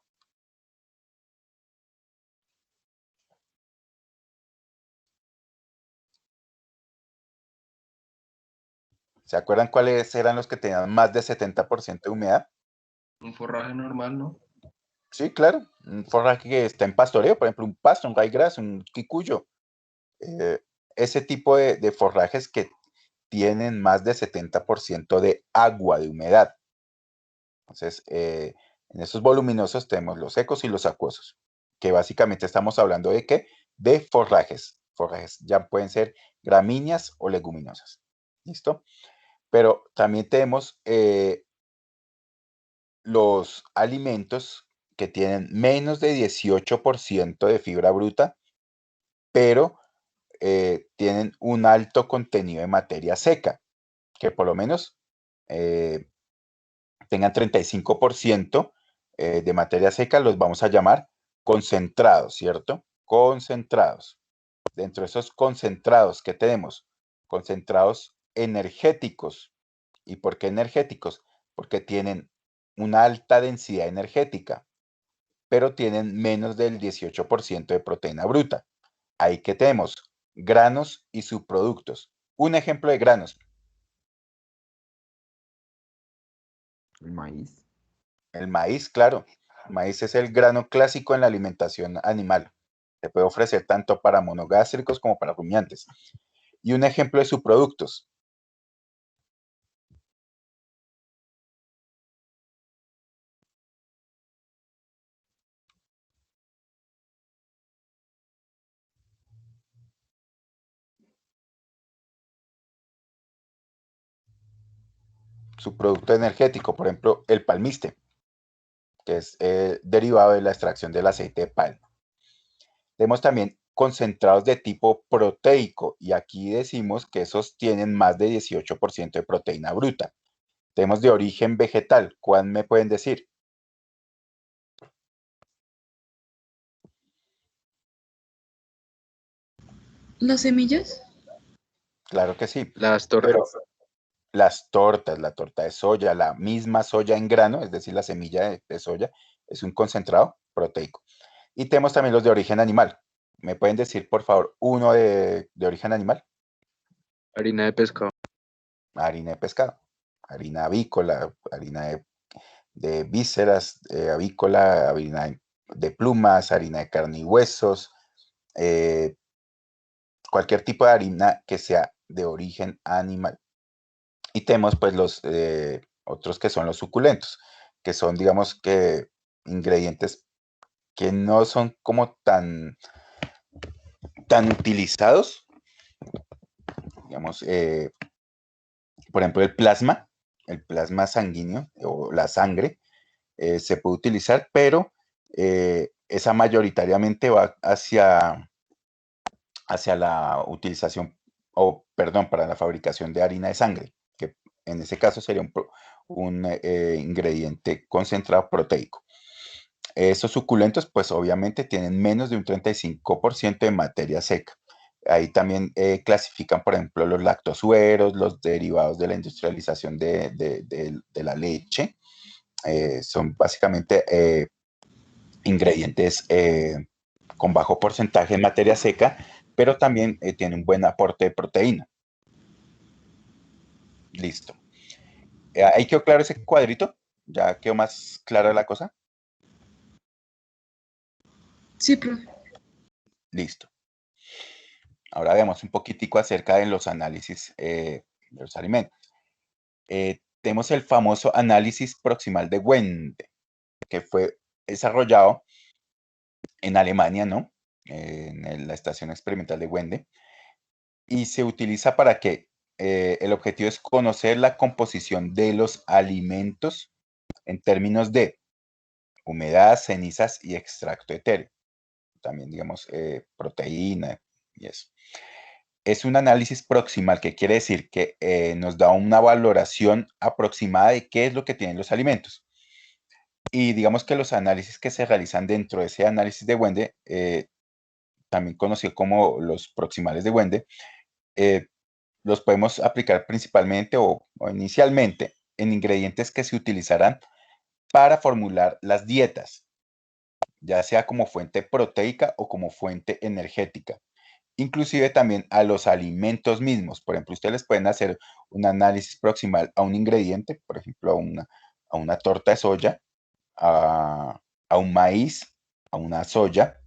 ¿Se acuerdan cuáles eran los que tenían más de 70% de humedad? Un forraje normal, ¿no? Sí, claro. Un forraje que está en pastoreo, por ejemplo, un pasto, un ryegrass, un quicuyo. Ese tipo de forrajes que tienen más de 70% de agua, de humedad. Entonces, en esos voluminosos tenemos los secos y los acuosos, que básicamente estamos hablando de ¿qué? De forrajes. Forrajes ya pueden ser gramíneas o leguminosas. ¿Listo? Pero también tenemos los alimentos que tienen menos de 18% de fibra bruta, pero tienen un alto contenido de materia seca, que por lo menos tengan 35% de materia seca, los vamos a llamar concentrados, ¿cierto? Concentrados. Dentro de esos concentrados que tenemos, concentrados energéticos. ¿Y por qué energéticos? Porque tienen una alta densidad energética, pero tienen menos del 18% de proteína bruta. Ahí que tenemos granos y subproductos. Un ejemplo de granos. El maíz. El maíz, claro. El maíz es el grano clásico en la alimentación animal. Se puede ofrecer tanto para monogástricos como para rumiantes. Y un ejemplo de subproductos. Subproducto energético, por ejemplo, el palmiste, que es derivado de la extracción del aceite de palma. Tenemos también concentrados de tipo proteico, y aquí decimos que esos tienen más de 18% de proteína bruta. Tenemos de origen vegetal. ¿Cuál me pueden decir? ¿Las semillas? Claro que sí. Las Pero tortas. las tortas, la torta de soya, la misma soya en grano, es decir, la semilla de soya, es un concentrado proteico. Y tenemos también los de origen animal. ¿Me pueden decir, por favor, uno de origen animal? Harina de pescado. Harina de pescado, harina avícola, harina de vísceras avícola, harina de plumas, harina de carne y huesos, cualquier tipo de harina que sea de origen animal. Y tenemos pues los otros que son los suculentos, que son, digamos, que ingredientes que no son como tan utilizados. Digamos, por ejemplo, el plasma sanguíneo o la sangre, se puede utilizar, pero esa mayoritariamente va hacia la utilización, o perdón, para la fabricación de harina de sangre, que en ese caso sería un ingrediente concentrado proteico. Esos suculentos, pues obviamente tienen menos de un 35% de materia seca. Ahí también clasifican, por ejemplo, los lactosueros, los derivados de la industrialización de la leche. Son básicamente ingredientes con bajo porcentaje de materia seca, pero también tiene un buen aporte de proteína. Listo. Ahí quedó claro ese cuadrito. Ya quedó más clara la cosa. Sí, profe. Listo. Ahora veamos un poquitico acerca de los análisis de los alimentos. Tenemos el famoso análisis proximal de Wende, que fue desarrollado en Alemania, ¿no? En la estación experimental de Wende. Y se utiliza para que el objetivo es conocer la composición de los alimentos en términos de humedad, cenizas y extracto etéreo. También, digamos, proteína y eso. Es un análisis proximal, que quiere decir que nos da una valoración aproximada de qué es lo que tienen los alimentos. Y digamos que los análisis que se realizan dentro de ese análisis de Wende, también conocido como los proximales de Wende, los podemos aplicar principalmente o inicialmente en ingredientes que se utilizarán para formular las dietas, ya sea como fuente proteica o como fuente energética. Inclusive también a los alimentos mismos. Por ejemplo, ustedes les pueden hacer un análisis proximal a un ingrediente, por ejemplo, a una torta de soya, a un maíz, a una soya,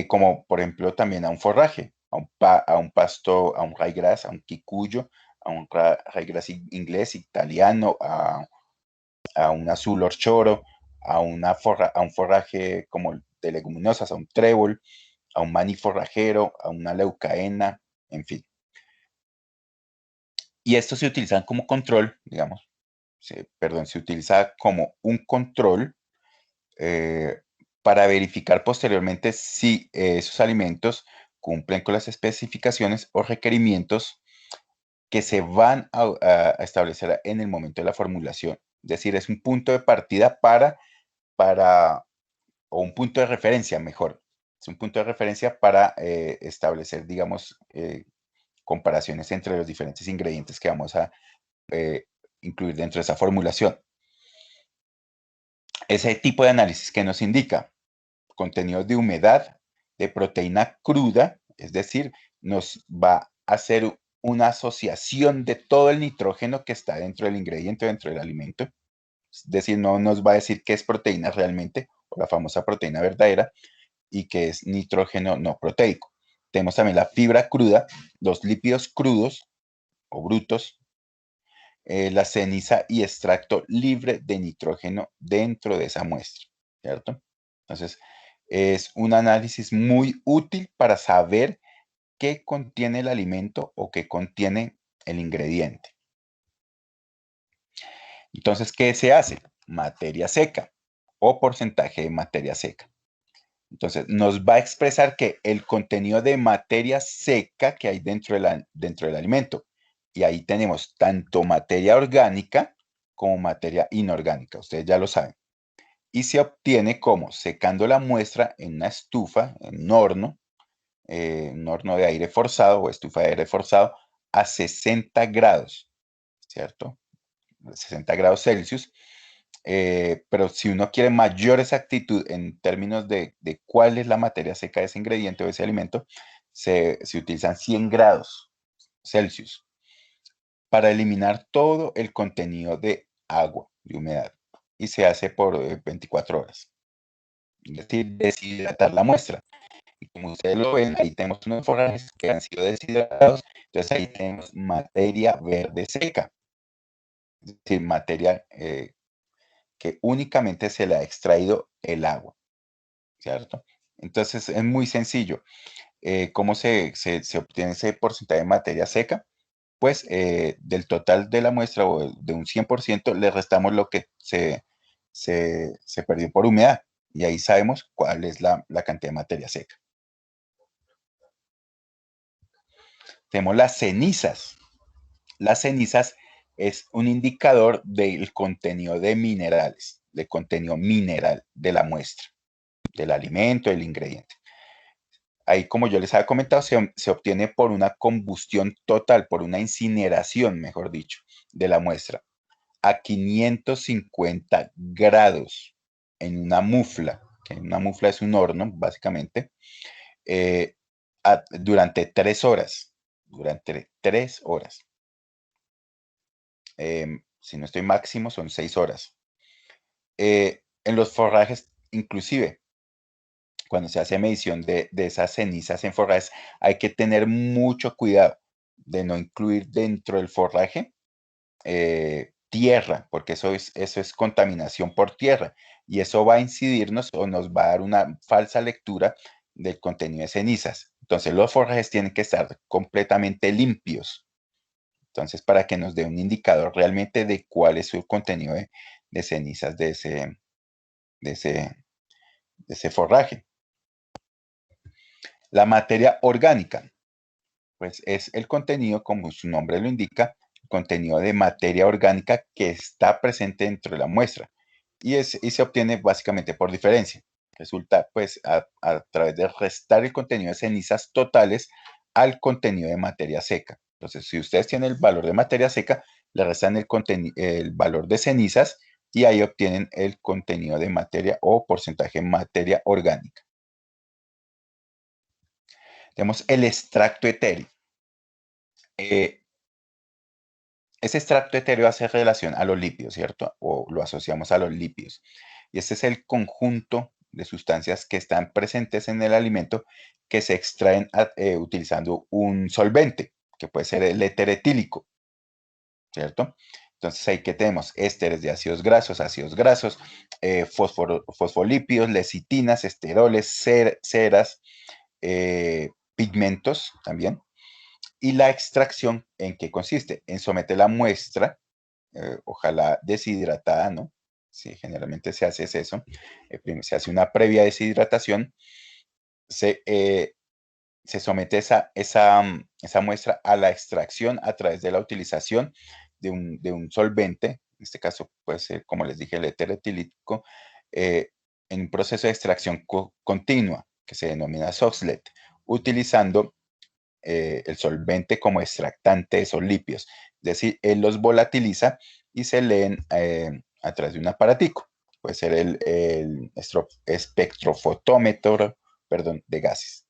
como por ejemplo también a un forraje, a un pasto, a un ryegrass, a un kikuyo, a un ryegrass inglés, italiano, a un azul orchoro, a un forraje como de leguminosas, a un trébol, a un maní forrajero, a una leucaena, en fin. Y estos se utilizan como control, digamos, se utiliza como un control para verificar posteriormente si esos alimentos cumplen con las especificaciones o requerimientos que se van a establecer en el momento de la formulación. Es decir, es un punto de partida o un punto de referencia, mejor. Es un punto de referencia para establecer, digamos, comparaciones entre los diferentes ingredientes que vamos a incluir dentro de esa formulación. Ese tipo de análisis que nos indica contenido de humedad, de proteína cruda, es decir, nos va a hacer una asociación de todo el nitrógeno que está dentro del ingrediente, dentro del alimento. Es decir, no nos va a decir qué es proteína realmente, o la famosa proteína verdadera, y qué es nitrógeno no proteico. Tenemos también la fibra cruda, los lípidos crudos o brutos, la ceniza y extracto libre de nitrógeno dentro de esa muestra, ¿cierto? Entonces, es un análisis muy útil para saber qué contiene el alimento o qué contiene el ingrediente. Entonces, ¿qué se hace? Materia seca o porcentaje de materia seca. Entonces, nos va a expresar que el contenido de materia seca que hay dentro del alimento. Y ahí tenemos tanto materia orgánica como materia inorgánica. Ustedes ya lo saben. Y se obtiene como secando la muestra en una estufa, en un horno de aire forzado o estufa de aire forzado a 60 grados, ¿cierto? 60 grados Celsius. Pero si uno quiere mayor exactitud en términos de cuál es la materia seca de ese ingrediente o de ese alimento, se utilizan 100 grados Celsius para eliminar todo el contenido de agua, de humedad, y se hace por 24 horas. Es decir, deshidratar la muestra. Y como ustedes lo ven, ahí tenemos unos forrajes que han sido deshidratados, entonces ahí tenemos materia verde seca, es decir, materia que únicamente se le ha extraído el agua, ¿cierto? Entonces es muy sencillo. ¿Cómo se obtiene ese porcentaje de materia seca? Pues del total de la muestra o de un 100% le restamos lo que se perdió por humedad y ahí sabemos cuál es la cantidad de materia seca. Tenemos las cenizas. Las cenizas es un indicador del contenido de minerales, de contenido mineral de la muestra, del alimento, del ingrediente. Ahí, como yo les había comentado, se obtiene por una combustión total, por una incineración, mejor dicho, de la muestra a 550 grados en una mufla, que una mufla es un horno, básicamente, durante 3 horas. Durante 3 horas. Si no estoy máximo, son 6 horas. En los forrajes, inclusive, cuando se hace medición de esas cenizas en forrajes, hay que tener mucho cuidado de no incluir dentro del forraje tierra, porque eso es contaminación por tierra, y eso va a incidirnos o nos va a dar una falsa lectura del contenido de cenizas. Entonces, los forrajes tienen que estar completamente limpios. Entonces, para que nos dé un indicador realmente de cuál es su contenido de cenizas de ese forraje. La materia orgánica, pues es el contenido, como su nombre lo indica, contenido de materia orgánica que está presente dentro de la muestra y se obtiene básicamente por diferencia. Resulta pues a través de restar el contenido de cenizas totales al contenido de materia seca. Entonces, si ustedes tienen el valor de materia seca, le restan el valor de cenizas y ahí obtienen el contenido de materia o porcentaje de materia orgánica. Tenemos el extracto etéreo. Ese extracto etéreo hace relación a los lípidos, ¿cierto? O lo asociamos a los lípidos. Y este es el conjunto de sustancias que están presentes en el alimento que se extraen utilizando un solvente, que puede ser el éter etílico, ¿cierto? Entonces ahí que tenemos ésteres de ácidos grasos, fosfolípidos, lecitinas, esteroles, ceras, pigmentos también. Y la extracción, ¿en qué consiste? En someter la muestra, ojalá deshidratada, ¿no? Sí, generalmente se hace eso. Primero se hace una previa deshidratación, se somete esa muestra a la extracción a través de la utilización de un solvente, en este caso puede ser, como les dije, el éter etílico, en un proceso de extracción continua que se denomina Soxhlet, utilizando el solvente como extractante de esos lípidos. Es decir, él los volatiliza y se leen a través de un aparatico. Puede ser el espectrofotómetro, de gases.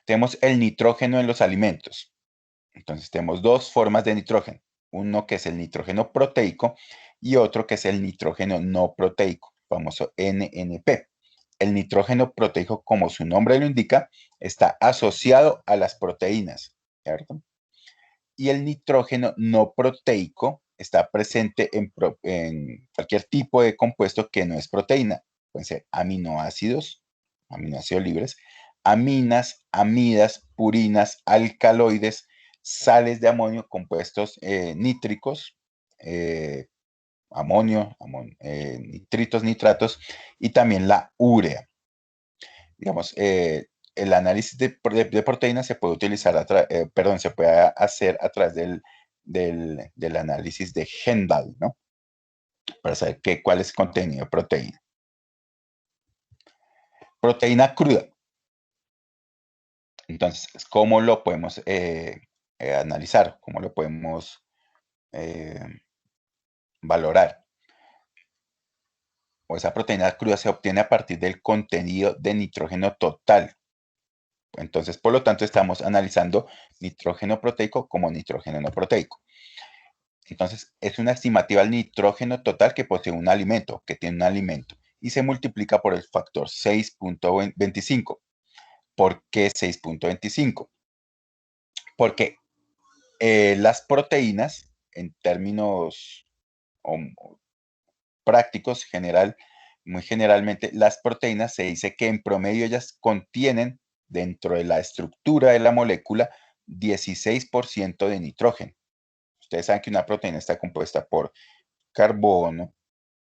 Tenemos el nitrógeno en los alimentos. Entonces tenemos dos formas de nitrógeno. Uno que es el nitrógeno proteico y otro que es el nitrógeno no proteico, famoso NNP. El nitrógeno proteico, como su nombre lo indica, está asociado a las proteínas, ¿cierto? Y el nitrógeno no proteico está presente en cualquier tipo de compuesto que no es proteína. Pueden ser aminoácidos libres, aminas, amidas, purinas, alcaloides, sales de amonio, compuestos nítricos, amonio, nitritos, nitratos, y también la urea. Digamos, el análisis de proteínas se puede utilizar, se puede hacer a través del análisis de Hendal, ¿no? Para saber cuál es el contenido de proteína. Proteína cruda. Entonces, ¿cómo lo podemos analizar? ¿Cómo lo podemos valorar? O esa proteína cruda se obtiene a partir del contenido de nitrógeno total. Entonces, por lo tanto, estamos analizando nitrógeno proteico como nitrógeno no proteico. Entonces, es una estimativa del nitrógeno total que posee un alimento, que tiene un alimento, y se multiplica por el factor 6.25. ¿Por qué 6.25? Porque las proteínas, en términos prácticos, muy generalmente, las proteínas se dice que en promedio ellas contienen dentro de la estructura de la molécula 16% de nitrógeno. Ustedes saben que una proteína está compuesta por carbono,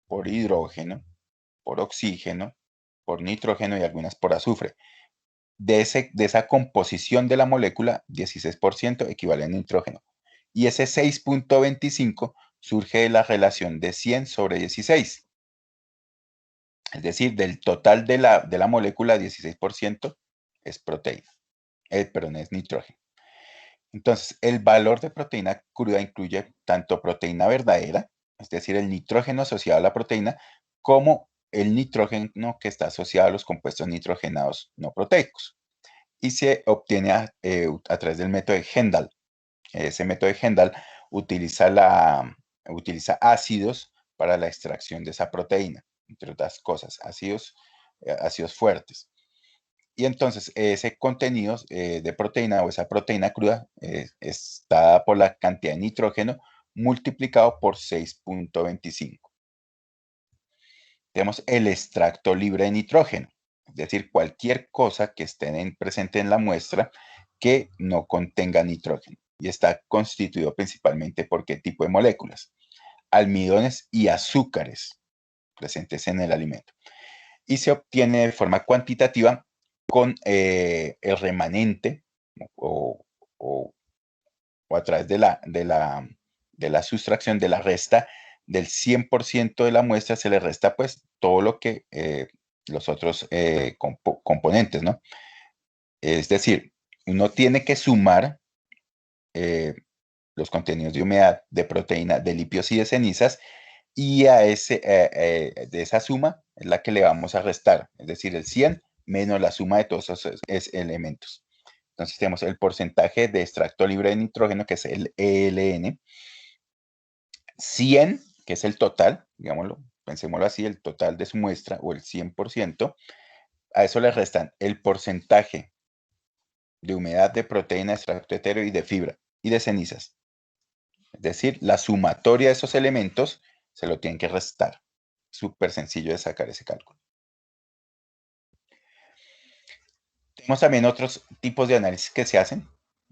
por hidrógeno, por oxígeno, por nitrógeno y algunas por azufre. De esa composición de la molécula, 16% equivale a nitrógeno. Y ese 6.25 surge de la relación de 100 sobre 16. Es decir, del total de la molécula, 16% es proteína. Es nitrógeno. Entonces, el valor de proteína cruda incluye tanto proteína verdadera, es decir, el nitrógeno asociado a la proteína, como el nitrógeno que está asociado a los compuestos nitrogenados no proteicos. Y se obtiene a través del método de Hendal. Ese método de Hendal utiliza ácidos para la extracción de esa proteína, entre otras cosas, ácidos ácidos fuertes. Y entonces ese contenido de proteína o esa proteína cruda está dada por la cantidad de nitrógeno multiplicado por 6.25. Tenemos el extracto libre de nitrógeno, es decir, cualquier cosa que esté presente en la muestra que no contenga nitrógeno. Y está constituido principalmente por qué tipo de moléculas: almidones y azúcares presentes en el alimento. Y se obtiene de forma cuantitativa con el remanente o a través de la sustracción, de la resta del 100% de la muestra, se le resta pues todo lo que los otros componentes, ¿no? Es decir, uno tiene que sumar los contenidos de humedad, de proteína, de lípidos y de cenizas, y de esa suma es la que le vamos a restar, es decir, el 100 menos la suma de todos esos elementos. Entonces tenemos el porcentaje de extracto libre de nitrógeno, que es el ELN, 100, que es el total, digámoslo, pensémoslo así, el total de su muestra, o el 100%, a eso le restan el porcentaje de humedad, de proteína, de extracto etéreo y de fibra, y de cenizas. Es decir, la sumatoria de esos elementos se lo tienen que restar. Súper sencillo de sacar ese cálculo. Tenemos también otros tipos de análisis que se hacen.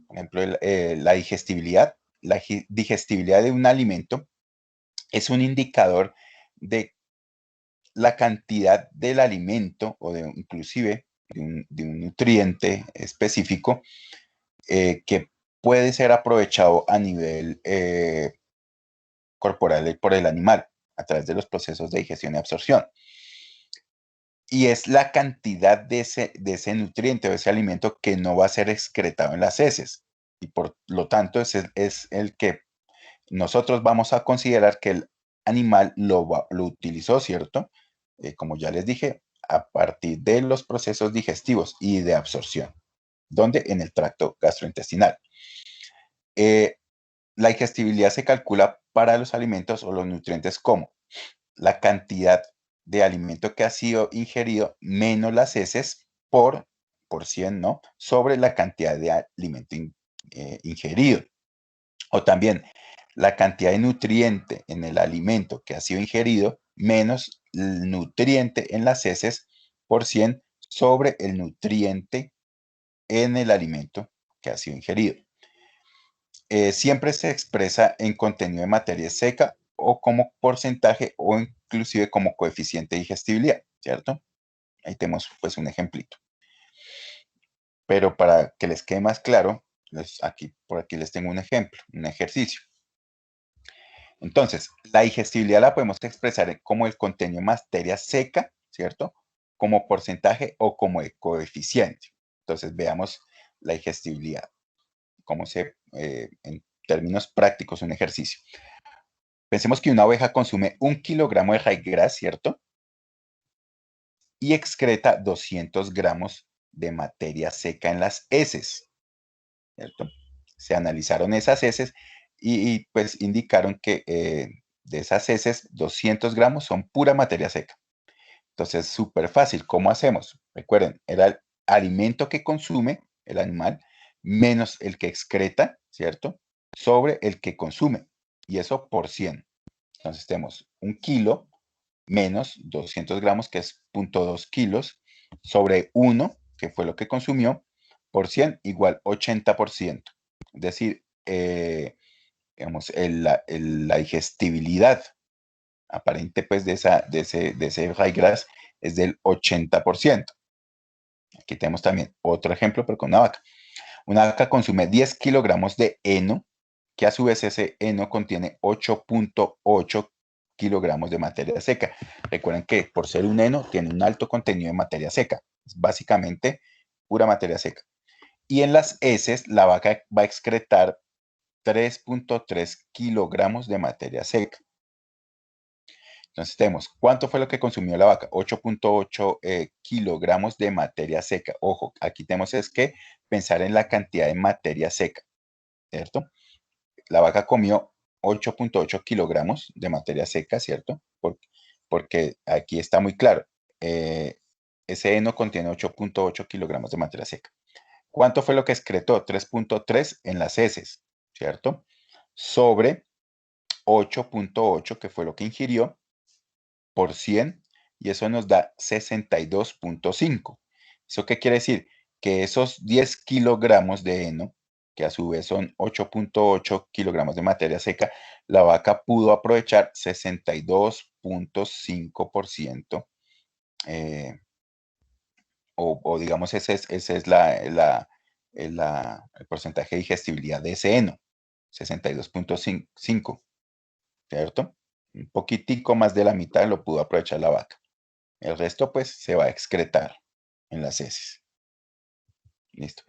Por ejemplo, la digestibilidad. La digestibilidad de un alimento es un indicador de la cantidad del alimento o inclusive de un nutriente específico que puede ser aprovechado a nivel corporal por el animal a través de los procesos de digestión y absorción. Y es la cantidad de ese nutriente o ese alimento que no va a ser excretado en las heces. Y por lo tanto es el que nosotros vamos a considerar que el animal lo utilizó, ¿cierto? Como ya les dije, a partir de los procesos digestivos y de absorción. ¿Dónde? En el tracto gastrointestinal. La digestibilidad se calcula para los alimentos o los nutrientes como la cantidad de alimento que ha sido ingerido menos las heces por 100, ¿no? Sobre la cantidad de alimento ingerido. O también la cantidad de nutriente en el alimento que ha sido ingerido menos el nutriente en las heces por 100 sobre el nutriente en el alimento que ha sido ingerido. Siempre se expresa en contenido de materia seca o como porcentaje o inclusive como coeficiente de digestibilidad, ¿cierto? Ahí tenemos pues un ejemplito. Pero para que les quede más claro, por aquí les tengo un ejemplo, un ejercicio. Entonces, la digestibilidad la podemos expresar como el contenido de materia seca, ¿cierto? Como porcentaje o como coeficiente. Entonces, veamos la digestibilidad, cómo en términos prácticos, un ejercicio. Pensemos que una oveja consume 1 kilogramo de raíz grasa, ¿cierto? Y excreta 200 gramos de materia seca en las heces, ¿cierto? Se analizaron esas heces y pues indicaron que de esas heces 200 gramos son pura materia seca. Entonces, súper fácil. ¿Cómo hacemos? Recuerden, era el alimento que consume el animal menos el que excreta, ¿cierto? Sobre el que consume. Y eso por 100. Entonces tenemos 1 kilo menos 200 gramos, que es 0.2 kilos, sobre 1, que fue lo que consumió, por 100 igual 80%. Es decir, digamos, la digestibilidad aparente pues de ese ryegrass es del 80%. Aquí tenemos también otro ejemplo, pero con una vaca. Una vaca consume 10 kilogramos de heno, que a su vez ese heno contiene 8.8 kilogramos de materia seca. Recuerden que por ser un heno tiene un alto contenido de materia seca. Es básicamente pura materia seca. Y en las heces la vaca va a excretar 3.3 kilogramos de materia seca. Entonces tenemos, ¿cuánto fue lo que consumió la vaca? 8.8 kilogramos de materia seca. Ojo, aquí tenemos es que pensar en la cantidad de materia seca, ¿cierto? La vaca comió 8.8 kilogramos de materia seca, ¿cierto? Porque aquí está muy claro. ese heno contiene 8.8 kilogramos de materia seca. ¿Cuánto fue lo que excretó? 3.3 en las heces, ¿cierto? Sobre 8.8, que fue lo que ingirió, por 100, y eso nos da 62.5. ¿Eso qué quiere decir? Que esos 10 kilogramos de heno, que a su vez son 8.8 kilogramos de materia seca, la vaca pudo aprovechar 62.5%, o digamos ese es el porcentaje de digestibilidad de ese heno, 62.5, ¿cierto? Un poquitico más de la mitad lo pudo aprovechar la vaca. El resto, pues, se va a excretar en las heces. Listo.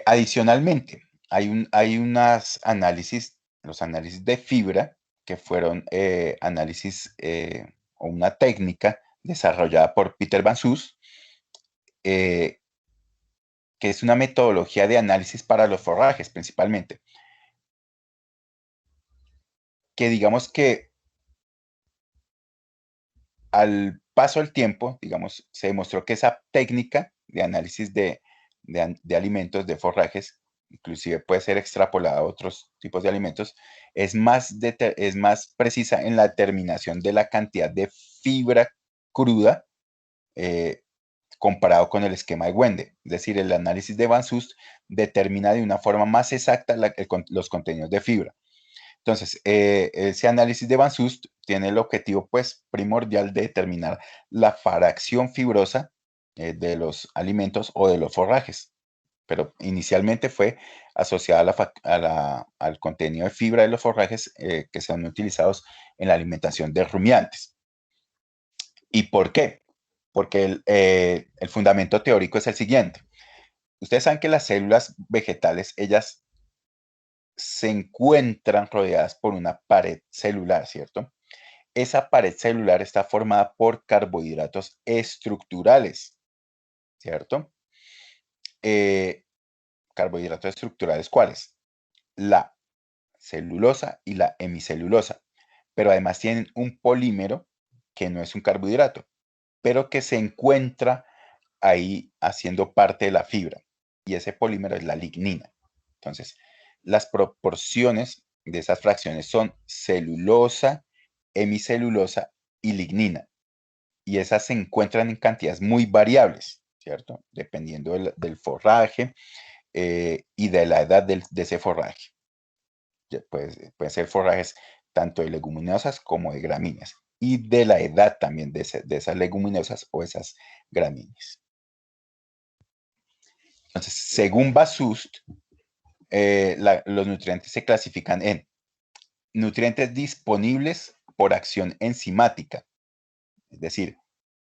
Adicionalmente, hay unos análisis, los análisis de fibra, que fueron análisis o una técnica desarrollada por Peter Van Soest, que es una metodología de análisis para los forrajes, principalmente. Que digamos que al paso del tiempo, digamos, se demostró que esa técnica de análisis de alimentos, de forrajes, inclusive puede ser extrapolada a otros tipos de alimentos, es más precisa en la determinación de la cantidad de fibra cruda comparado con el esquema de Wende. Es decir, el análisis de Van Soest determina de una forma más exacta los contenidos de fibra. Entonces, ese análisis de Van Soest tiene el objetivo, pues, primordial de determinar la fracción fibrosa de los alimentos o de los forrajes, pero inicialmente fue asociada al contenido de fibra de los forrajes que son utilizados en la alimentación de rumiantes. ¿Y por qué? Porque el fundamento teórico es el siguiente. Ustedes saben que las células vegetales, ellas se encuentran rodeadas por una pared celular, ¿cierto? Esa pared celular está formada por carbohidratos estructurales, ¿cierto? Carbohidratos estructurales, ¿cuáles? La celulosa y la hemicelulosa, pero además tienen un polímero que no es un carbohidrato, pero que se encuentra ahí haciendo parte de la fibra, y ese polímero es la lignina. Entonces, las proporciones de esas fracciones son celulosa, hemicelulosa y lignina, y esas se encuentran en cantidades muy variables, ¿cierto? Dependiendo del forraje y de la edad de ese forraje. Pueden ser forrajes tanto de leguminosas como de gramíneas, y de la edad también de esas leguminosas o esas gramíneas. Entonces, según Van Soest, los nutrientes se clasifican en nutrientes disponibles por acción enzimática, es decir,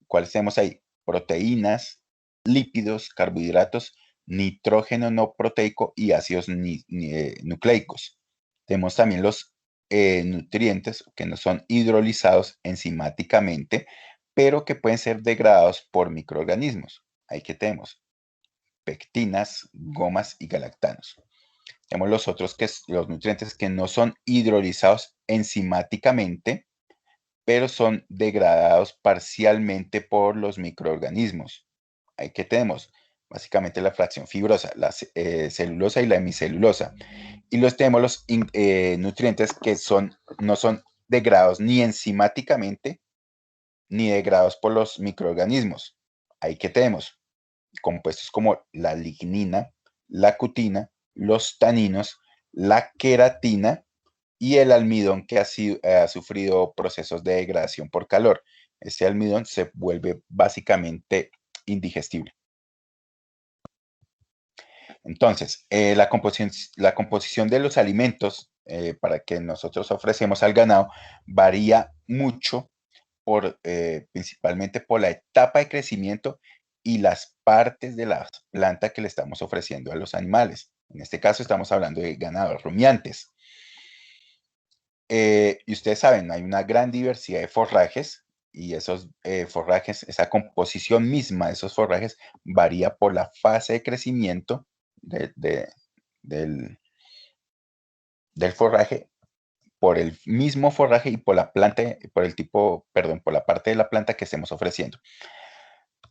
¿cuáles tenemos ahí? Proteínas, lípidos, carbohidratos, nitrógeno no proteico y ácidos nucleicos. Tenemos también los nutrientes que no son hidrolizados enzimáticamente, pero que pueden ser degradados por microorganismos. Ahí que tenemos pectinas, gomas y galactanos. Tenemos los otros los nutrientes que no son hidrolizados enzimáticamente, pero son degradados parcialmente por los microorganismos. Ahí que tenemos básicamente la fracción fibrosa, la celulosa y la hemicelulosa. Y tenemos los nutrientes que no son degradados ni enzimáticamente ni degradados por los microorganismos. Ahí que tenemos compuestos como la lignina, la cutina, los taninos, la queratina y el almidón que ha sufrido procesos de degradación por calor. Este almidón se vuelve básicamente indigestible. Entonces, la composición de los alimentos para que nosotros ofrecemos al ganado varía mucho principalmente por la etapa de crecimiento y las partes de la planta que le estamos ofreciendo a los animales. En este caso estamos hablando de ganado rumiantes. Y ustedes saben, hay una gran diversidad de forrajes, y esos forrajes, esa composición misma de esos forrajes varía por la fase de crecimiento del forraje, por el mismo forraje y por la planta, por la parte de la planta que estemos ofreciendo.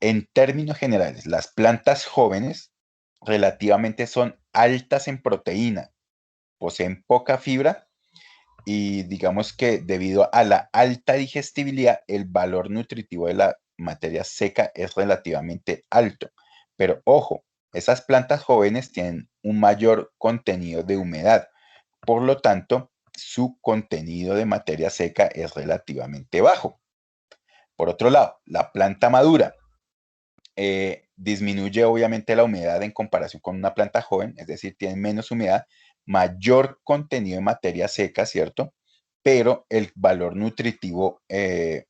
En términos generales, las plantas jóvenes relativamente son altas en proteína, poseen poca fibra y digamos que debido a la alta digestibilidad, el valor nutritivo de la materia seca es relativamente alto. Pero ojo, esas plantas jóvenes tienen un mayor contenido de humedad, por lo tanto, su contenido de materia seca es relativamente bajo. Por otro lado, la planta madura disminuye obviamente la humedad en comparación con una planta joven, es decir, tiene menos humedad, mayor contenido de materia seca, ¿cierto? Pero el valor nutritivo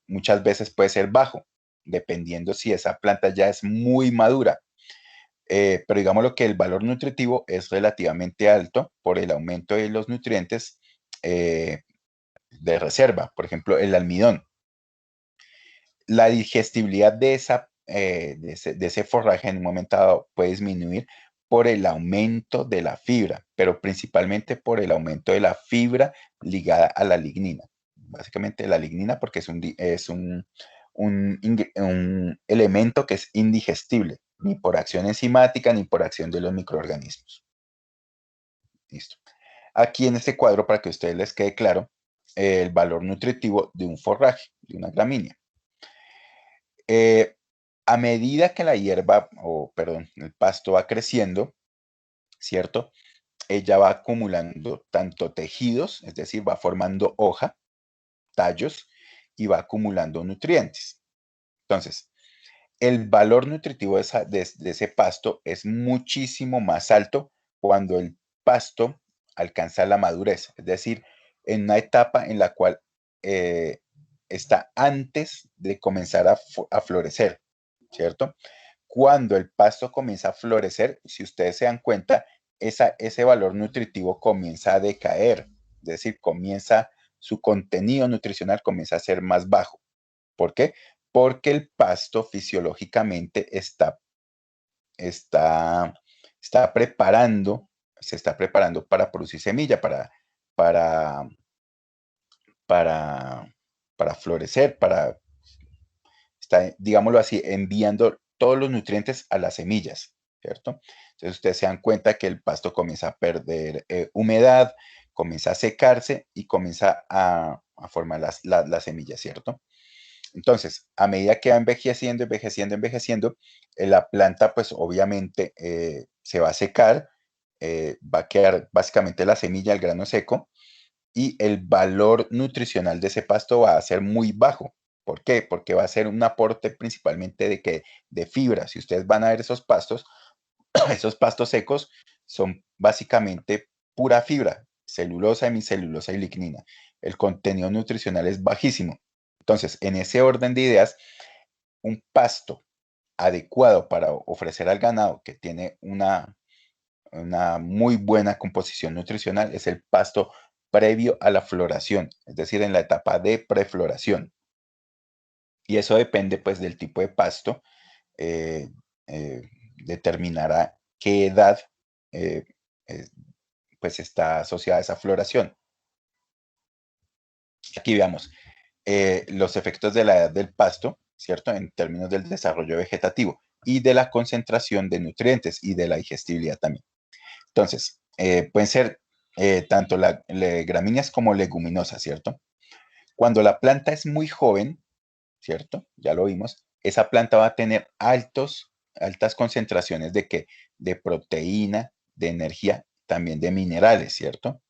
muchas veces puede ser bajo, dependiendo si esa planta ya es muy madura. Pero digamos lo que el valor nutritivo es relativamente alto por el aumento de los nutrientes de reserva, por ejemplo, el almidón. La digestibilidad de ese forraje en un momento dado puede disminuir por el aumento de la fibra, pero principalmente por el aumento de la fibra ligada a la lignina. Básicamente la lignina porque es un elemento que es indigestible, ni por acción enzimática ni por acción de los microorganismos. Listo. Aquí en este cuadro, para que a ustedes les quede claro, el valor nutritivo de un forraje, de una gramínea. A medida que la hierba, el pasto va creciendo, ¿cierto? Ella va acumulando tanto tejidos, es decir, va formando hoja, tallos, y va acumulando nutrientes. Entonces, el valor nutritivo de ese pasto es muchísimo más alto cuando el pasto alcanza la madurez, es decir, en una etapa en la cual está antes de comenzar a florecer, ¿cierto? Cuando el pasto comienza a florecer, si ustedes se dan cuenta, ese valor nutritivo comienza a decaer, es decir, su contenido nutricional comienza a ser más bajo. ¿Por qué? Porque el pasto fisiológicamente se está preparando para producir semilla, para florecer, está, digámoslo así, enviando todos los nutrientes a las semillas, ¿cierto? Entonces ustedes se dan cuenta que el pasto comienza a perder humedad, comienza a secarse y comienza a formar las semillas, ¿cierto? Entonces, a medida que va envejeciendo, la planta pues obviamente se va a secar, va a quedar básicamente la semilla, el grano seco, y el valor nutricional de ese pasto va a ser muy bajo. ¿Por qué? Porque va a ser un aporte principalmente de fibra. Si ustedes van a ver esos pastos, esos pastos secos son básicamente pura fibra, celulosa, hemicelulosa y lignina. El contenido nutricional es bajísimo. Entonces, en ese orden de ideas, un pasto adecuado para ofrecer al ganado que tiene una muy buena composición nutricional es el pasto previo a la floración, es decir, en la etapa de prefloración. Y eso depende pues del tipo de pasto, determinará qué edad pues está asociada a esa floración. Aquí veamos los efectos de la edad del pasto, ¿cierto? En términos del desarrollo vegetativo y de la concentración de nutrientes y de la digestibilidad también. Entonces, pueden ser tanto gramíneas como leguminosas, ¿cierto? Cuando la planta es muy joven, ¿cierto? Ya lo vimos, esa planta va a tener altas concentraciones de proteína, de energía, también de minerales, ¿cierto?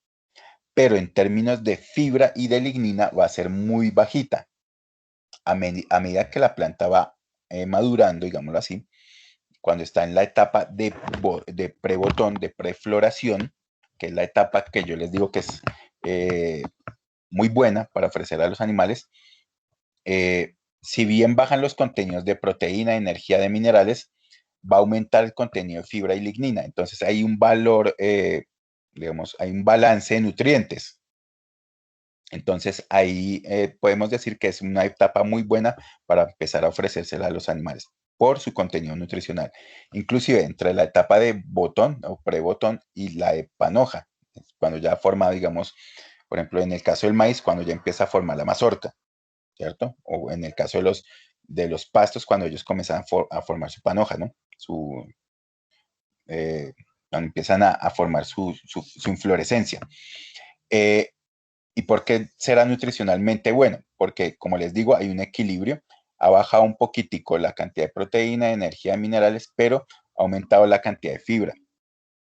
Pero en términos de fibra y de lignina va a ser muy bajita. A medida que la planta va madurando, digámoslo así, cuando está en la etapa de prebotón, de prefloración, que es la etapa que yo les digo que es muy buena para ofrecer a los animales, si bien bajan los contenidos de proteína, energía, de minerales, va a aumentar el contenido de fibra y lignina. Entonces hay un valor, digamos, hay un balance de nutrientes. Entonces ahí podemos decir que es una etapa muy buena para empezar a ofrecérsela a los animales por su contenido nutricional. Inclusive entre la etapa de botón o prebotón y la de panoja, cuando ya forma, digamos, por ejemplo, en el caso del maíz, cuando ya empieza a formar la mazorca, ¿cierto? O en el caso de de los pastos cuando ellos comienzan a formar su panoja, ¿no? Cuando empiezan a formar su inflorescencia. ¿Y por qué será nutricionalmente bueno? Porque, como les digo, hay un equilibrio. Ha bajado un poquitico la cantidad de proteína, de energía, de minerales, pero ha aumentado la cantidad de fibra.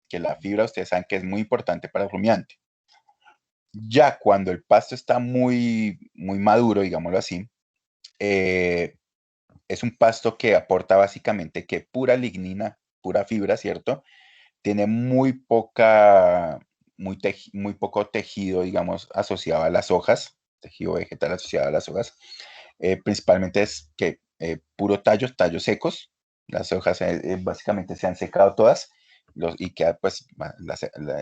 Que la fibra, ustedes saben que es muy importante para el rumiante. Ya cuando el pasto está muy maduro, digámoslo así, es un pasto que aporta básicamente que pura lignina, pura fibra, ¿cierto? Tiene muy poco tejido, digamos, asociado a las hojas, tejido vegetal asociado a las hojas. Principalmente es que puro tallos secos. Las hojas básicamente se han secado todas y queda pues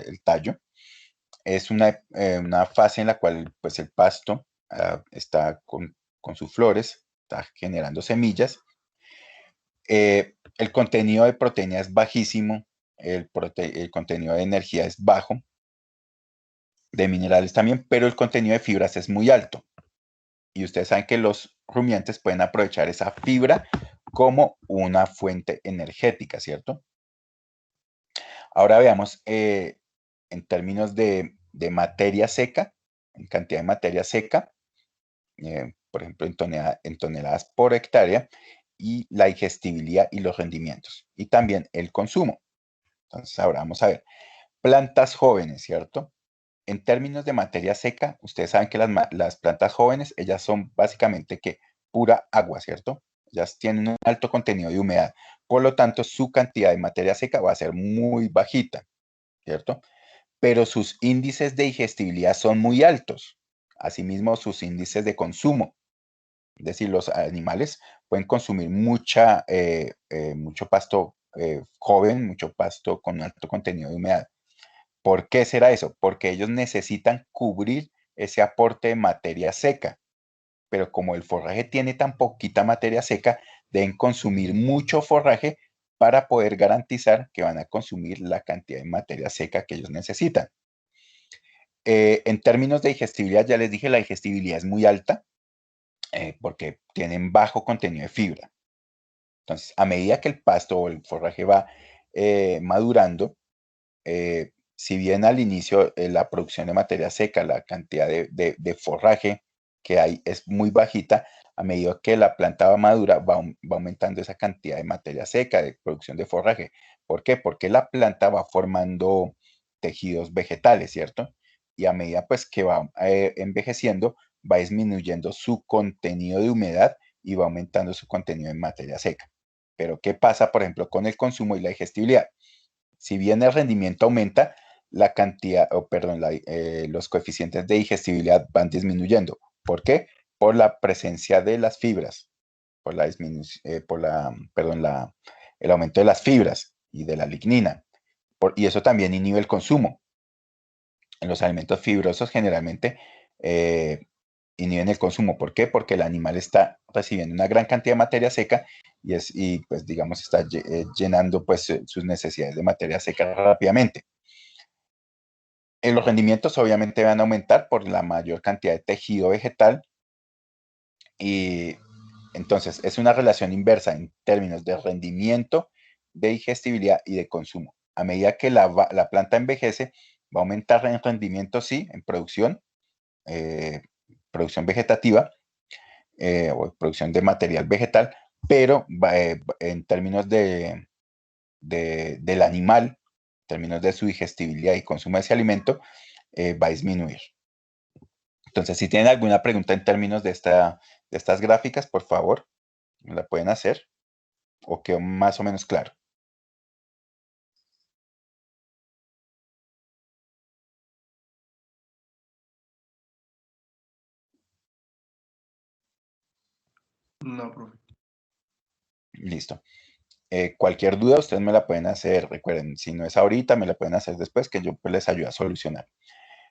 el tallo. Es una fase en la cual pues el pasto está con sus flores, está generando semillas. El contenido de proteína es bajísimo, el contenido de energía es bajo, de minerales también, pero el contenido de fibras es muy alto. Y ustedes saben que los rumiantes pueden aprovechar esa fibra como una fuente energética, ¿cierto? Ahora veamos en términos de materia seca, en cantidad de materia seca, por ejemplo, en toneladas por hectárea, y la digestibilidad y los rendimientos, y también el consumo. Entonces, ahora vamos a ver. Plantas jóvenes, ¿cierto? En términos de materia seca, ustedes saben que las plantas jóvenes, ellas son básicamente que pura agua, ¿cierto? Ellas tienen un alto contenido de humedad. Por lo tanto, su cantidad de materia seca va a ser muy bajita, ¿cierto? Pero sus índices de digestibilidad son muy altos. Asimismo, sus índices de consumo. Es decir, los animales pueden consumir mucho pasto joven, mucho pasto con alto contenido de humedad. ¿Por qué será eso? Porque ellos necesitan cubrir ese aporte de materia seca. Pero como el forraje tiene tan poquita materia seca, deben consumir mucho forraje para poder garantizar que van a consumir la cantidad de materia seca que ellos necesitan. En términos de digestibilidad, ya les dije, la digestibilidad es muy alta porque tienen bajo contenido de fibra. Entonces, a medida que el pasto o el forraje va madurando, si bien al inicio la producción de materia seca, la cantidad de forraje que hay es muy bajita, a medida que la planta va madura, va aumentando esa cantidad de materia seca, de producción de forraje. ¿Por qué? Porque la planta va formando tejidos vegetales, ¿cierto? Y a medida pues que va envejeciendo, va disminuyendo su contenido de humedad y va aumentando su contenido en materia seca. Pero ¿qué pasa, por ejemplo, con el consumo y la digestibilidad? Si bien el rendimiento aumenta, la cantidad, los coeficientes de digestibilidad van disminuyendo. ¿Por qué? Por la presencia de las fibras, el aumento de las fibras y de la lignina. Y eso también inhibe el consumo. En los alimentos fibrosos generalmente inhiben el consumo. ¿Por qué? Porque el animal está recibiendo una gran cantidad de materia seca y pues digamos está llenando pues sus necesidades de materia seca rápidamente. Los rendimientos obviamente van a aumentar por la mayor cantidad de tejido vegetal y entonces es una relación inversa en términos de rendimiento, de digestibilidad y de consumo. A medida que la planta envejece, va a aumentar en rendimiento, sí, en producción vegetativa o producción de material vegetal, pero en términos del animal, en términos de su digestibilidad y consumo de ese alimento, va a disminuir. Entonces, si tienen alguna pregunta en términos de estas gráficas, por favor, me la pueden hacer o quedó más o menos claro. No, profe. Listo. Cualquier duda ustedes me la pueden hacer, recuerden, si no es ahorita, me la pueden hacer después, que yo pues, les ayudo a solucionar.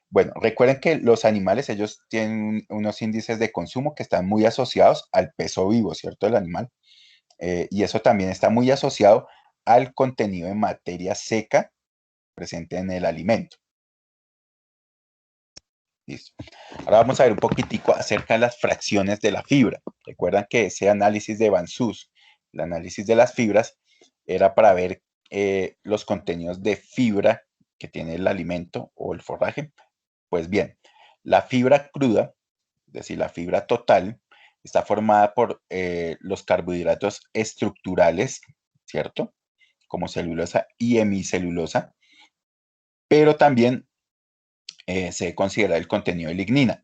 Bueno, recuerden que los animales, ellos tienen unos índices de consumo que están muy asociados al peso vivo, ¿cierto? Del animal. Y eso también está muy asociado al contenido de materia seca presente en el alimento. Listo. Ahora vamos a ver un poquitico acerca de las fracciones de la fibra. Recuerdan que ese análisis de Van Suus, el análisis de las fibras, era para ver los contenidos de fibra que tiene el alimento o el forraje. Pues bien, la fibra cruda, es decir, la fibra total, está formada por los carbohidratos estructurales, ¿cierto? Como celulosa y hemicelulosa, pero también se considera el contenido de lignina,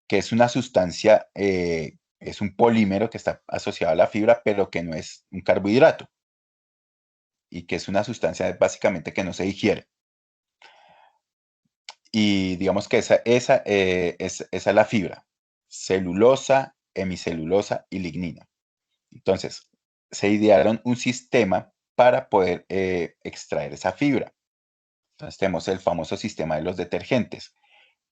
que es una sustancia, es un polímero que está asociado a la fibra, pero que no es un carbohidrato y que es una sustancia básicamente que no se digiere. Y digamos que esa es la fibra, celulosa, hemicelulosa y lignina. Entonces, se idearon un sistema para poder extraer esa fibra. Entonces, tenemos el famoso sistema de los detergentes.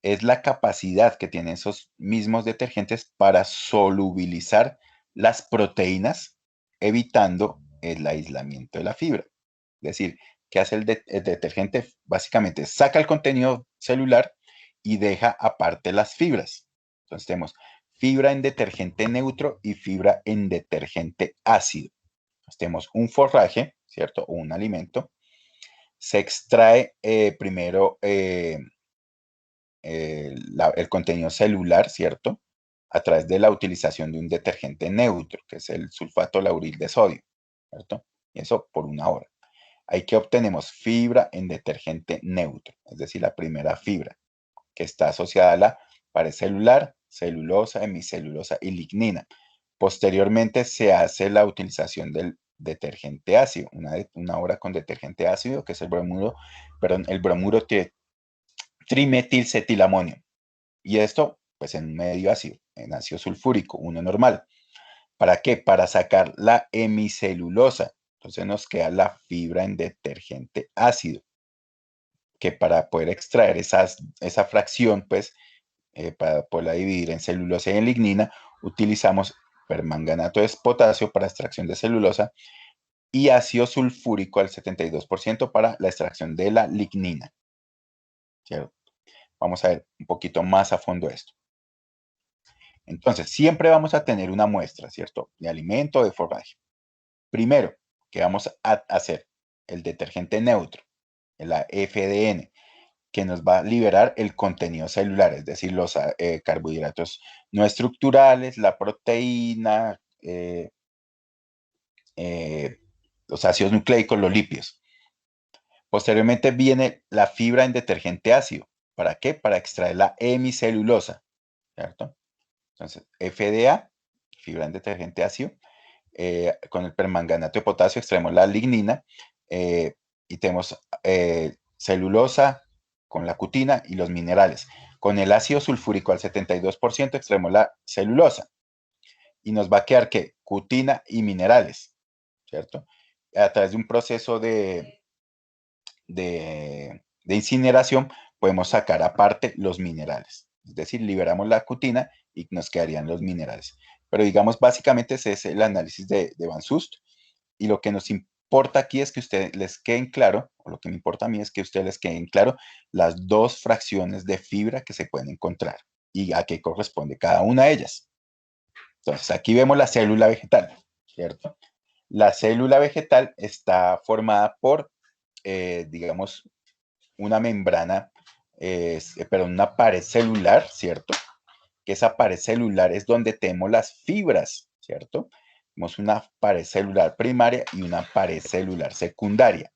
Es la capacidad que tienen esos mismos detergentes para solubilizar las proteínas, evitando el aislamiento de la fibra. Es decir, ¿qué hace el detergente? Básicamente saca el contenido celular y deja aparte las fibras. Entonces tenemos fibra en detergente neutro y fibra en detergente ácido. Entonces tenemos un forraje, ¿cierto? O un alimento. Se extrae primero el contenido celular, ¿cierto? A través de la utilización de un detergente neutro, que es el sulfato lauril de sodio, ¿cierto? Y eso por 1 hora. Ahí que obtenemos fibra en detergente neutro, es decir, la primera fibra, que está asociada a la pared celular, celulosa, hemicelulosa y lignina. Posteriormente se hace la utilización del detergente ácido, 1 hora con detergente ácido, que es el bromuro, perdón, el bromuro trimetilcetilamonio. Y esto, pues en un medio ácido, en ácido sulfúrico, uno normal. ¿Para qué? Para sacar la hemicelulosa. Entonces nos queda la fibra en detergente ácido, que para poder extraer esa fracción, pues, para poderla dividir en celulosa y en lignina, utilizamos permanganato de potasio para extracción de celulosa y ácido sulfúrico al 72% para la extracción de la lignina. ¿Cierto? Vamos a ver un poquito más a fondo esto. Entonces, siempre vamos a tener una muestra, ¿cierto? De alimento o de forraje. Primero, que vamos a hacer el detergente neutro, la FDN, que nos va a liberar el contenido celular, es decir, los carbohidratos no estructurales, la proteína, los ácidos nucleicos, los lípidos. Posteriormente viene la fibra en detergente ácido. ¿Para qué? Para extraer la hemicelulosa, ¿cierto? Entonces, FDA, fibra en detergente ácido, con el permanganato de potasio extraemos la lignina y tenemos celulosa con la cutina y los minerales. Con el ácido sulfúrico al 72% extraemos la celulosa y nos va a quedar ¿qué? Cutina y minerales, ¿cierto? A través de un proceso de incineración podemos sacar aparte los minerales. Es decir, liberamos la cutina y nos quedarían los minerales. Pero digamos, básicamente ese es el análisis de Van Sust. Y lo que nos importa aquí es que ustedes les queden claro, o lo que me importa a mí es que ustedes les queden claro las dos fracciones de fibra que se pueden encontrar y a qué corresponde cada una de ellas. Entonces, aquí vemos la célula vegetal, ¿cierto? La célula vegetal está formada por, digamos, una membrana, pero una pared celular, ¿cierto? Que esa pared celular es donde tenemos las fibras, ¿cierto? Tenemos una pared celular primaria y una pared celular secundaria.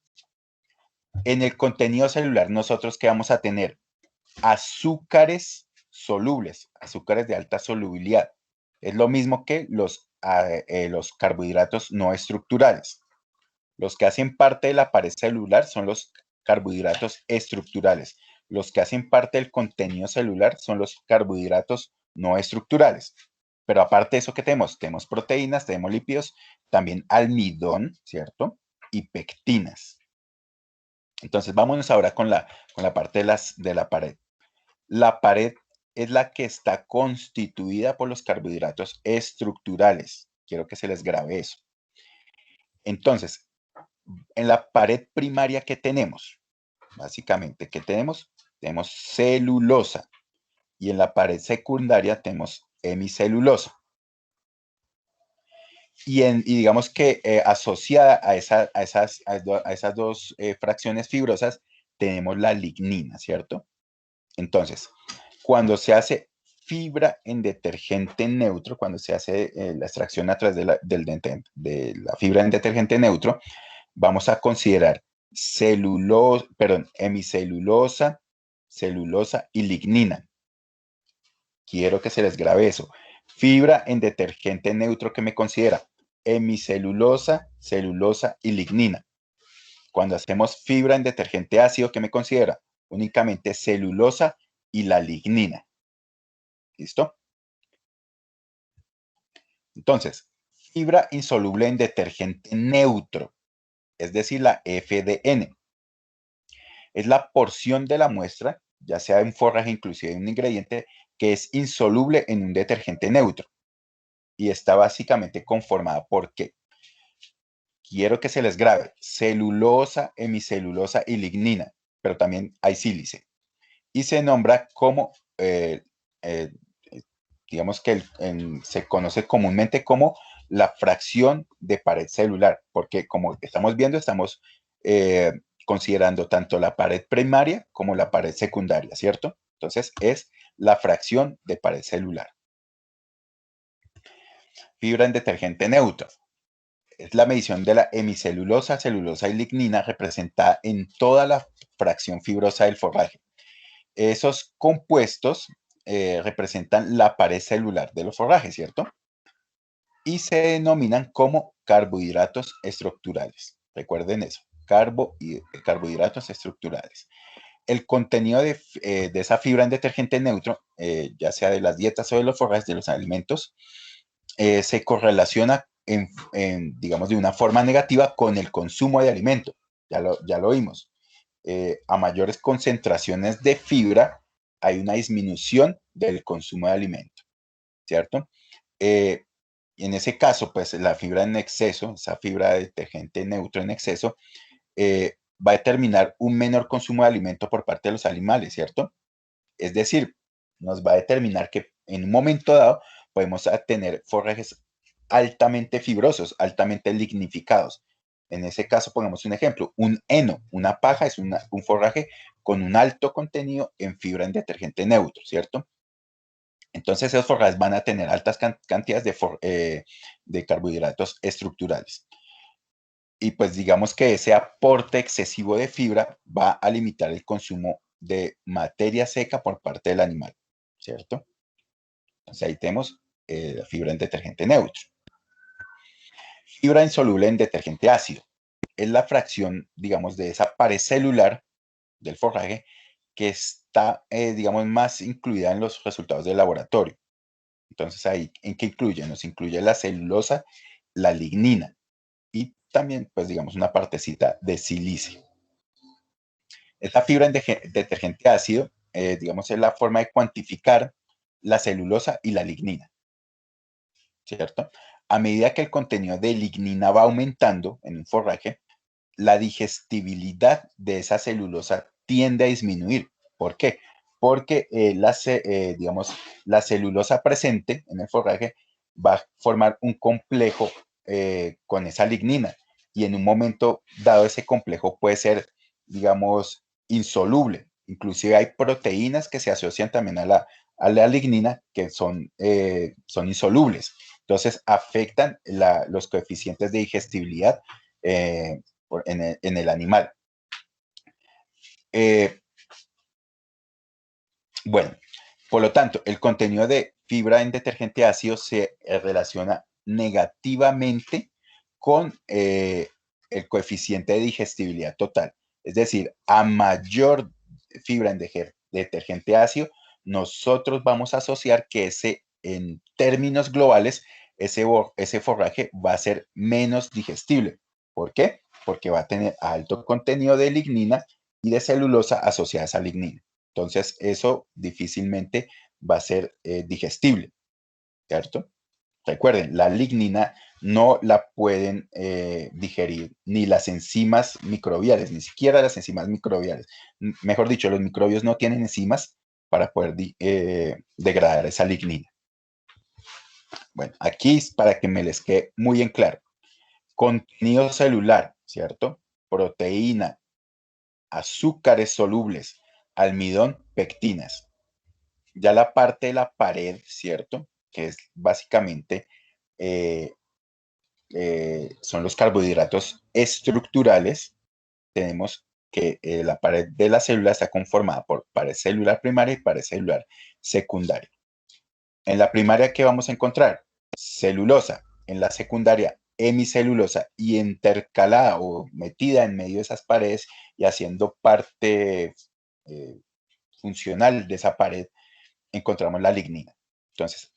En el contenido celular, nosotros ¿qué vamos a tener? Azúcares solubles, azúcares de alta solubilidad. Es lo mismo que los carbohidratos no estructurales. Los que hacen parte de la pared celular son los carbohidratos estructurales. Los que hacen parte del contenido celular son los carbohidratos no estructurales. Pero aparte de eso, ¿qué tenemos? Tenemos proteínas, tenemos lípidos, también almidón, ¿cierto? Y pectinas. Entonces, vámonos ahora con la parte de la pared. La pared es la que está constituida por los carbohidratos estructurales. Quiero que se les grabe eso. Entonces, en la pared primaria, ¿qué tenemos? Básicamente, ¿qué tenemos? Tenemos celulosa. y en la pared secundaria tenemos hemicelulosa. Y digamos que asociada a esas dos fracciones fibrosas tenemos la lignina, ¿cierto? Entonces, cuando se hace fibra en detergente neutro, cuando se hace la extracción a través de la fibra en detergente neutro, vamos a considerar hemicelulosa, celulosa y lignina. Quiero que se les grabe eso. Fibra en detergente neutro que me considera hemicelulosa, celulosa y lignina. Cuando hacemos fibra en detergente ácido, ¿qué me considera? Únicamente celulosa y la lignina. ¿Listo? Entonces, fibra insoluble en detergente neutro, es decir, la FDN. Es la porción de la muestra, ya sea de un forraje, inclusive de un ingrediente, que es insoluble en un detergente neutro. Y está básicamente conformada por ¿qué? Quiero que se les grabe celulosa, hemicelulosa y lignina, pero también hay sílice. Y se nombra como, digamos que se conoce comúnmente como la fracción de pared celular, porque como estamos viendo, estamos considerando tanto la pared primaria como la pared secundaria, ¿cierto? Entonces es la fracción de pared celular. Fibra en detergente neutro. Es la medición de la hemicelulosa, celulosa y lignina representada en toda la fracción fibrosa del forraje. Esos compuestos representan la pared celular de los forrajes, ¿cierto? Y se denominan como carbohidratos estructurales. Recuerden eso, carbohidratos estructurales. El contenido de esa fibra en detergente neutro, ya sea de las dietas o de los forrajes, de los alimentos, se correlaciona digamos, de una forma negativa con el consumo de alimento. Ya lo vimos. A mayores concentraciones de fibra, hay una disminución del consumo de alimento, ¿cierto? En ese caso, pues la fibra en exceso, esa fibra de detergente neutro en exceso, va a determinar un menor consumo de alimento por parte de los animales, ¿cierto? Es decir, nos va a determinar que en un momento dado podemos tener forrajes altamente fibrosos, altamente lignificados. En ese caso, pongamos un ejemplo, un heno, una paja es un forraje con un alto contenido en fibra en detergente neutro, ¿cierto? Entonces, esos forrajes van a tener altas cantidades de carbohidratos estructurales. Y pues digamos que ese aporte excesivo de fibra va a limitar el consumo de materia seca por parte del animal, ¿cierto? Entonces ahí tenemos la fibra en detergente neutro. Fibra insoluble en detergente ácido. Es la fracción, digamos, de esa pared celular del forraje que está, digamos, más incluida en los resultados del laboratorio. Entonces ahí, ¿en qué incluye? Nos incluye la celulosa, la lignina y también, pues, digamos, una partecita de silicio. Esta fibra en detergente ácido, digamos, es la forma de cuantificar la celulosa y la lignina, ¿cierto? A medida que el contenido de lignina va aumentando en un forraje, la digestibilidad de esa celulosa tiende a disminuir. ¿Por qué? Porque digamos, la celulosa presente en el forraje va a formar un complejo con esa lignina y en un momento dado ese complejo puede ser, digamos, insoluble. Inclusive hay proteínas que se asocian también a la lignina que son insolubles. Entonces afectan los coeficientes de digestibilidad en el animal. Bueno, por lo tanto, el contenido de fibra en detergente ácido se relaciona negativamente con el coeficiente de digestibilidad total. Es decir, a mayor fibra en detergente ácido, nosotros vamos a asociar que en términos globales, ese forraje va a ser menos digestible. ¿Por qué? Porque va a tener alto contenido de lignina y de celulosa asociada a esa lignina. Entonces, eso difícilmente va a ser digestible, ¿cierto? Recuerden, la lignina no la pueden digerir ni las enzimas microbiales, ni siquiera las enzimas microbiales. Mejor dicho, los microbios no tienen enzimas para poder degradar esa lignina. Bueno, aquí es para que me les quede muy en claro. Contenido celular, ¿cierto? Proteína, azúcares solubles, almidón, pectinas. Ya la parte de la pared, ¿cierto? Que es básicamente, son los carbohidratos estructurales. Tenemos que la pared de la célula está conformada por pared celular primaria y pared celular secundaria. En la primaria, ¿qué vamos a encontrar? Celulosa. En la secundaria, hemicelulosa, y intercalada o metida en medio de esas paredes y haciendo parte funcional de esa pared, encontramos la lignina. Entonces,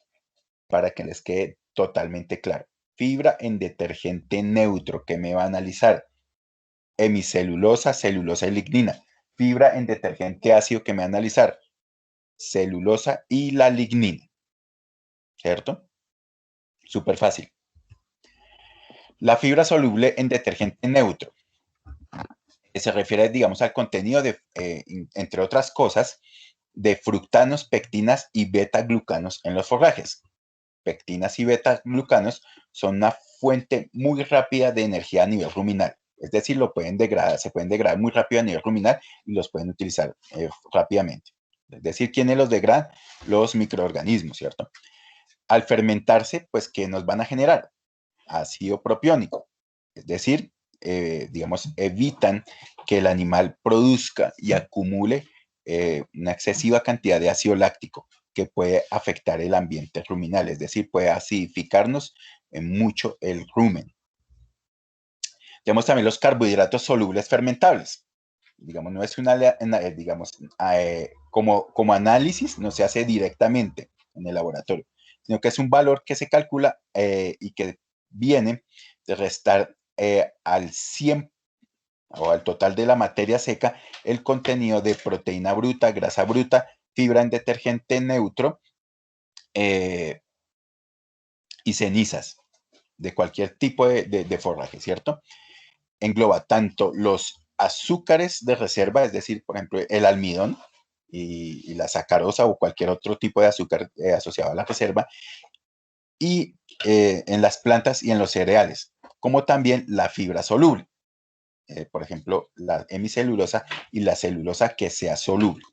para que les quede totalmente claro, fibra en detergente neutro que me va a analizar hemicelulosa, celulosa y lignina. Fibra en detergente ácido que me va a analizar celulosa y la lignina. ¿Cierto? Súper fácil. La fibra soluble en detergente neutro se refiere, digamos, al contenido de, entre otras cosas, de fructanos, pectinas y beta-glucanos en los forrajes. Pectinas y beta-glucanos son una fuente muy rápida de energía a nivel ruminal. Es decir, se pueden degradar muy rápido a nivel ruminal y los pueden utilizar rápidamente. Es decir, ¿quiénes los degradan? Los microorganismos, ¿cierto? Al fermentarse, pues, ¿qué nos van a generar? Ácido propiónico. Es decir, digamos, evitan que el animal produzca y acumule una excesiva cantidad de ácido láctico que puede afectar el ambiente ruminal, es decir, puede acidificarnos mucho el rumen. Tenemos también los carbohidratos solubles fermentables. Digamos, no es digamos, como análisis no se hace directamente en el laboratorio, sino que es un valor que se calcula y que viene de restar al 100 o al total de la materia seca el contenido de proteína bruta, grasa bruta, fibra en detergente neutro y cenizas de cualquier tipo de forraje, ¿cierto? Engloba tanto los azúcares de reserva, es decir, por ejemplo, el almidón y la sacarosa o cualquier otro tipo de azúcar asociado a la reserva, y en las plantas y en los cereales, como también la fibra soluble, por ejemplo, la hemicelulosa y la celulosa que sea soluble.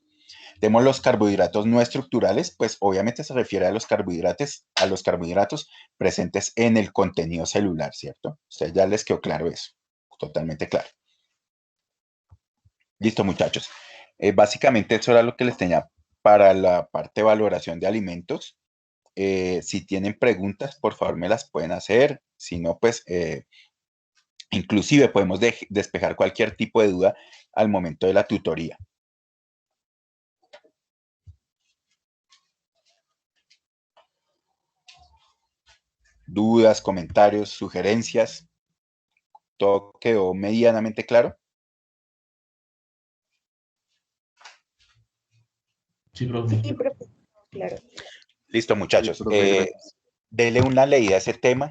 Tenemos los carbohidratos no estructurales, pues obviamente se refiere a los carbohidratos presentes en el contenido celular, ¿cierto? Ustedes ya les quedó claro eso, totalmente claro. Listo, muchachos. Básicamente eso era lo que les tenía para la parte de valoración de alimentos. Si tienen preguntas, por favor me las pueden hacer. Si no, pues inclusive podemos despejar cualquier tipo de duda al momento de la tutoría. Dudas, comentarios, sugerencias. ¿Todo quedó medianamente claro? Sí, profe. Claro. Listo, muchachos. Sí, profe, gracias. Denle una leída a ese tema.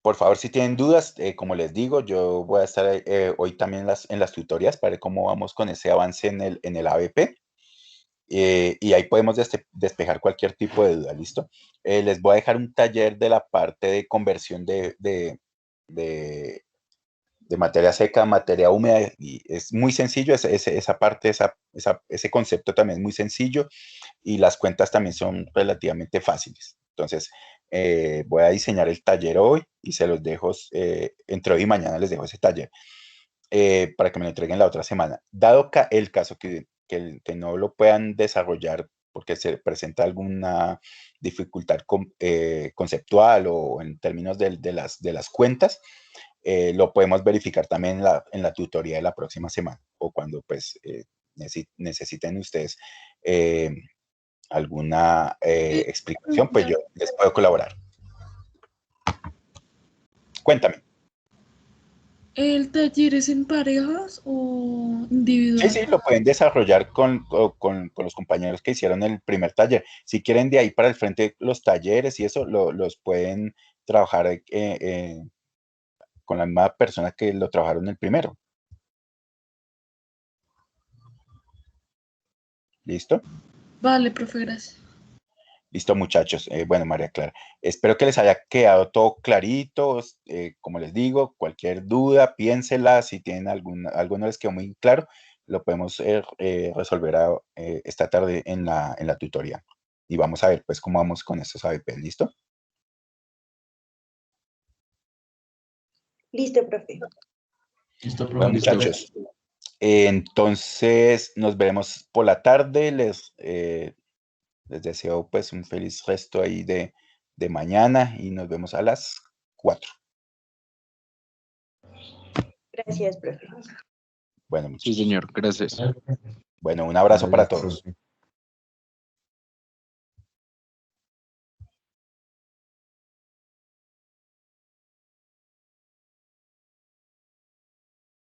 Por favor, si tienen dudas, como les digo, yo voy a estar hoy también en las tutorías para ver cómo vamos con ese avance en el ABP. Y ahí podemos despejar cualquier tipo de duda, ¿listo? Les voy a dejar un taller de la parte de conversión de materia seca a materia húmeda, y es muy sencillo, esa parte, ese concepto también es muy sencillo, y las cuentas también son relativamente fáciles. Entonces, voy a diseñar el taller hoy y se los dejo, entre hoy y mañana les dejo ese taller para que me lo entreguen la otra semana. Dado el caso que no lo puedan desarrollar porque se presenta alguna dificultad conceptual o en términos de las cuentas, lo podemos verificar también en la tutoría de la próxima semana o cuando pues necesiten ustedes alguna explicación, pues yo les puedo colaborar. Cuéntame. ¿El taller es en parejas o individual? Sí, lo pueden desarrollar con los compañeros que hicieron el primer taller. Si quieren de ahí para el frente los talleres y eso, los pueden trabajar con la misma persona que lo trabajaron el primero. ¿Listo? Vale, profe, gracias. Listo, muchachos. Bueno, María Clara, espero que les haya quedado todo clarito. Como les digo, cualquier duda, piénsela. Si tienen algo no les quedó muy claro, lo podemos resolver esta tarde en la tutoría. Y vamos a ver, pues, cómo vamos con estos ABP. ¿Listo? Listo, profe. Listo, Bueno, profe. muchachos. Entonces, nos veremos por la tarde. Les deseo pues un feliz resto ahí de mañana y nos vemos a las 4. Gracias, profe. Bueno, Sí, muchachos. señor, gracias. Bueno, un abrazo para Gracias, todos. profe.